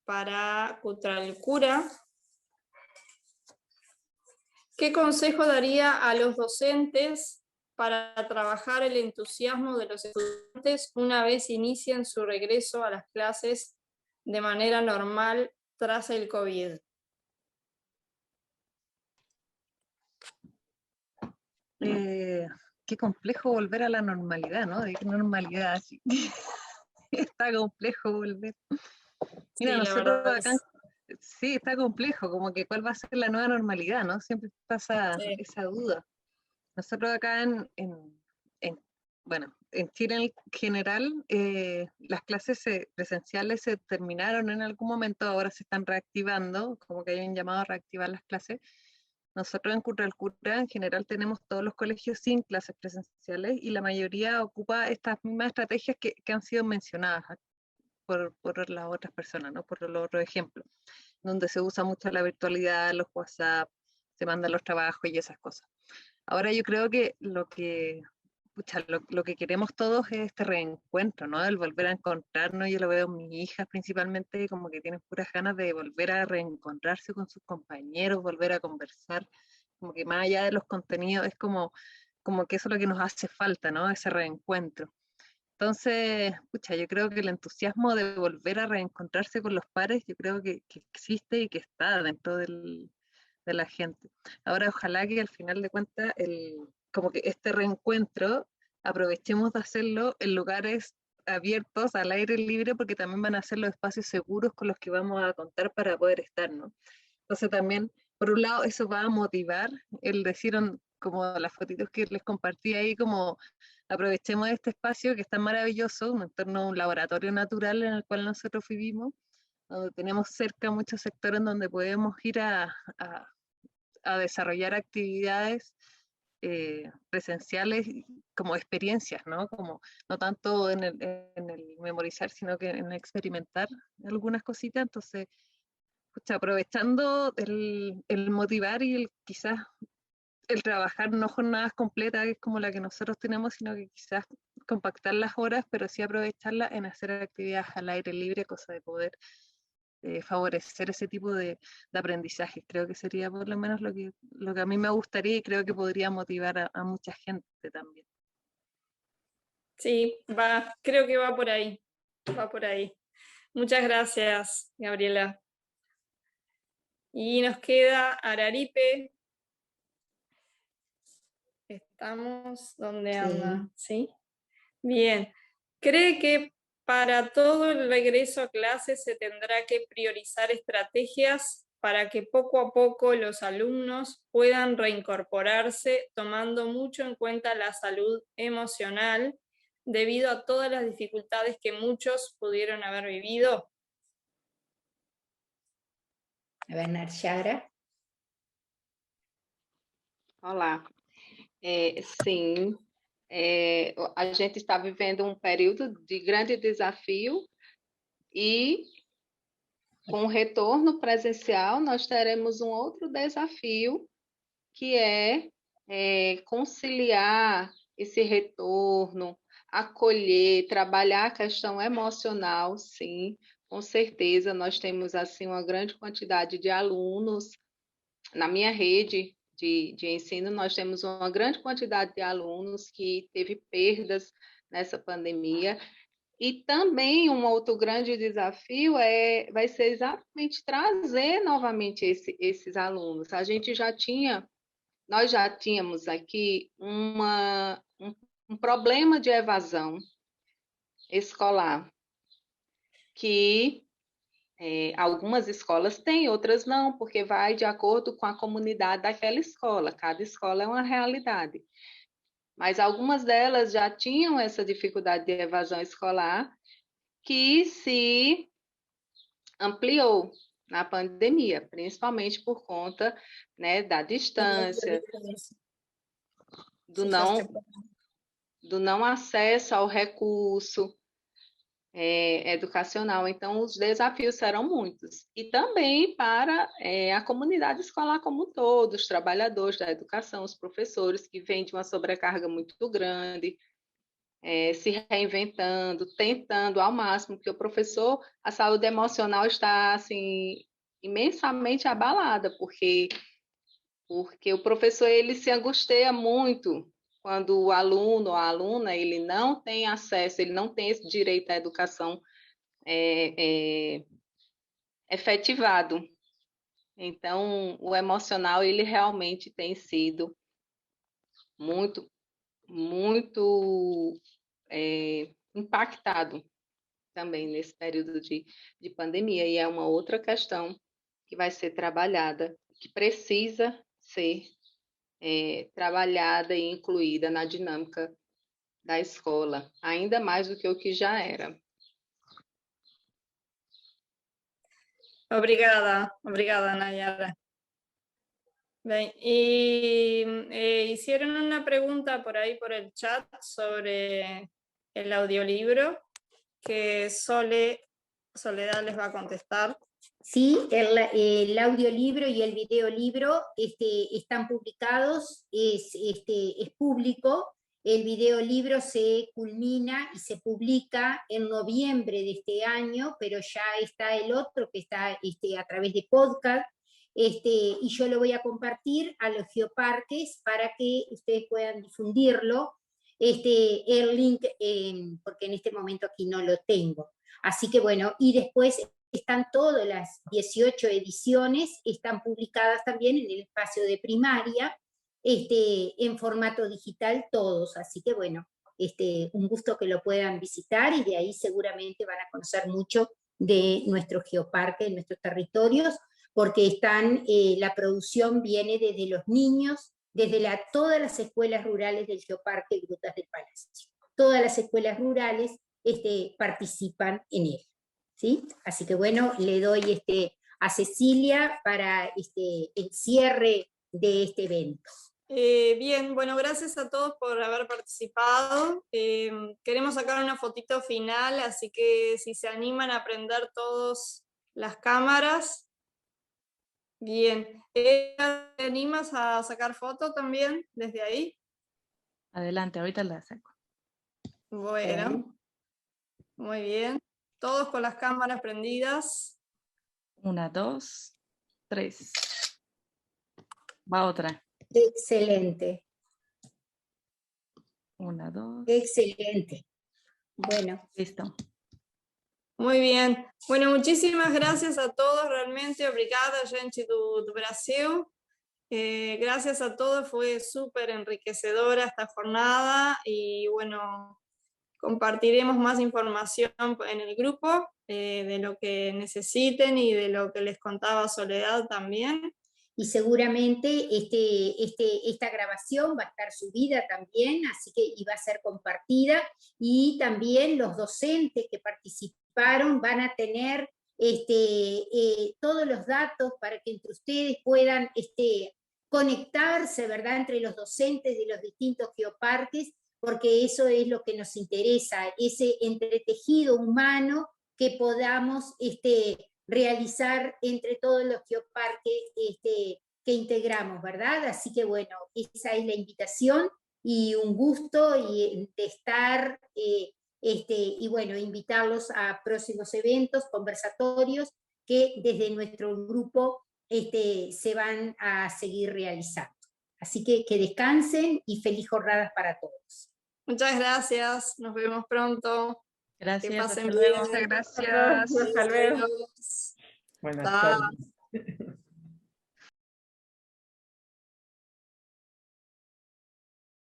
para Kutralkura. ¿Qué consejo daría a los docentes para trabajar el entusiasmo de los estudiantes una vez inician su regreso a las clases de manera normal tras el COVID? Qué complejo volver a la normalidad, ¿no? ¿De qué normalidad? Sí. Está complejo volver. Mira, Sí, nosotros acá, sí, está complejo, como que cuál va a ser la nueva normalidad, ¿no? Siempre pasa esa duda. Nosotros acá bueno, en Chile en general, las clases presenciales se terminaron en algún momento, ahora se están reactivando, como que hayan llamado a reactivar las clases. Nosotros en Kutralkura en general tenemos todos los colegios sin clases presenciales y la mayoría ocupa estas mismas estrategias que han sido mencionadas por las otras personas, ¿no? Por los otros ejemplos, donde se usa mucho la virtualidad, los WhatsApp, se mandan los trabajos y esas cosas. Ahora yo creo que lo que queremos todos es este reencuentro, ¿no? El volver a encontrarnos. Yo lo veo en mis hijas principalmente, como que tienen puras ganas de volver a reencontrarse con sus compañeros, volver a conversar, como que más allá de los contenidos, es como que eso es lo que nos hace falta, ¿no? Ese reencuentro. Entonces, yo creo que el entusiasmo de volver a reencontrarse con los pares, yo creo que existe y que está dentro de la gente. Ahora, ojalá que al final de cuentas, como que este reencuentro, aprovechemos de hacerlo en lugares abiertos al aire libre, porque también van a ser los espacios seguros con los que vamos a contar para poder estar, ¿no? Entonces también, por un lado, eso va a motivar el decir, como las fotitos que les compartí ahí, como aprovechemos este espacio que es tan maravilloso, un entorno, un laboratorio natural en el cual nosotros vivimos, donde tenemos cerca muchos sectores en donde podemos ir a desarrollar actividades presenciales como experiencias, ¿no? Como no tanto en el memorizar, sino que en experimentar algunas cositas. Entonces, pucha, aprovechando el motivar y quizás el trabajar no jornadas completas, que es como la que nosotros tenemos, sino que quizás compactar las horas, pero sí aprovecharlas en hacer actividades al aire libre, cosa de poder favorecer ese tipo de aprendizaje. Creo que sería por lo menos lo que a mí me gustaría, y creo que podría motivar a mucha gente también. Sí, creo que va por ahí. Va por ahí. Muchas gracias, Gabriela. Y nos queda Araripe. ¿Estamos? ¿Dónde anda? ¿Sí? Bien. ¿Cree que para todo el regreso a clases se tendrá que priorizar estrategias para que poco a poco los alumnos puedan reincorporarse, tomando mucho en cuenta la salud emocional debido a todas las dificultades que muchos pudieron haber vivido? A ver, Nayara. Olá. Sim, a gente está vivendo um período de grande desafio e com o retorno presencial nós teremos um outro desafio, que é conciliar esse retorno, acolher, trabalhar a questão emocional, sim, com certeza. Nós temos assim uma grande quantidade de alunos na minha rede de ensino. Nós temos uma grande quantidade de alunos que teve perdas nessa pandemia. E também um outro grande desafio vai ser exatamente trazer novamente esses alunos. Nós já tínhamos aqui um problema de evasão escolar, que algumas escolas têm, outras não, porque vai de acordo com a comunidade daquela escola. Cada escola é uma realidade. Mas algumas delas já tinham essa dificuldade de evasão escolar, que se ampliou na pandemia, principalmente por conta, né, da distância, do não acesso ao recurso educacional. Então, os desafios serão muitos. E também para a comunidade escolar como um todo, os trabalhadores da educação, os professores, que vêm de uma sobrecarga muito grande, se reinventando, tentando ao máximo, porque o professor, a saúde emocional está assim, imensamente abalada, porque o professor ele se angustia muito quando o aluno ou a aluna ele não tem acesso, ele não tem esse direito à educação efetivado. Então, o emocional ele realmente tem sido muito impactado também nesse período de pandemia, e é uma outra questão que vai ser trabalhada, que precisa ser trabalhada e incluída na dinâmica da escola, ainda mais do que o que já era. Obrigada, Nayara. Bien, y hicieron una pregunta por ahí por el chat sobre el audiolibro, que Soledad les va a contestar. Sí, el audiolibro y el videolibro están publicados, es público. El videolibro se culmina y se publica en noviembre de este año, pero ya está el otro que está a través de podcast, y yo lo voy a compartir a los geoparques para que ustedes puedan difundirlo. El link, porque en este momento aquí no lo tengo. Así que bueno, y después están todas las 18 ediciones, están publicadas también en el espacio de primaria, en formato digital todos, así que bueno, un gusto que lo puedan visitar, y de ahí seguramente van a conocer mucho de nuestro geoparque, de nuestros territorios, porque la producción viene desde los niños, desde todas las escuelas rurales del Geoparque Grutas del Palacio. Todas las escuelas rurales participan en él, ¿sí? Así que bueno, le doy a Cecilia para el cierre de este evento. Bien, bueno, gracias a todos por haber participado. Queremos sacar una fotito final, así que si se animan a prender todos las cámaras. Bien, ¿te animas a sacar foto también desde ahí? Adelante, ahorita la saco. Bueno, muy bien. Todos con las cámaras prendidas. 1, 2, 3. Va otra. Excelente. 1, 2. Excelente. Bueno. Listo. Muy bien. Bueno, muchísimas gracias a todos, realmente. Obrigada, gente do Brasil. Gracias a todos, fue súper enriquecedora esta jornada y bueno, compartiremos más información en el grupo de lo que necesiten y de lo que les contaba Soledad también. Y seguramente esta grabación va a estar subida también, así que y va a ser compartida, y también los docentes que participaron van a tener todos los datos para que entre ustedes puedan conectarse, ¿verdad?, entre los docentes de los distintos geoparques, porque eso es lo que nos interesa, ese entretejido humano que podamos realizar entre todos los geoparques que integramos, ¿verdad? Así que bueno, esa es la invitación y un gusto de estar, y bueno, invitarlos a próximos eventos, conversatorios, que desde nuestro grupo se van a seguir realizando. Así que descansen y feliz jornadas para todos. Muchas gracias, nos vemos pronto. Gracias. Que pasen hasta bien. luego. Muchas gracias. Hasta luego. Adiós. Buenas Chao. tardes.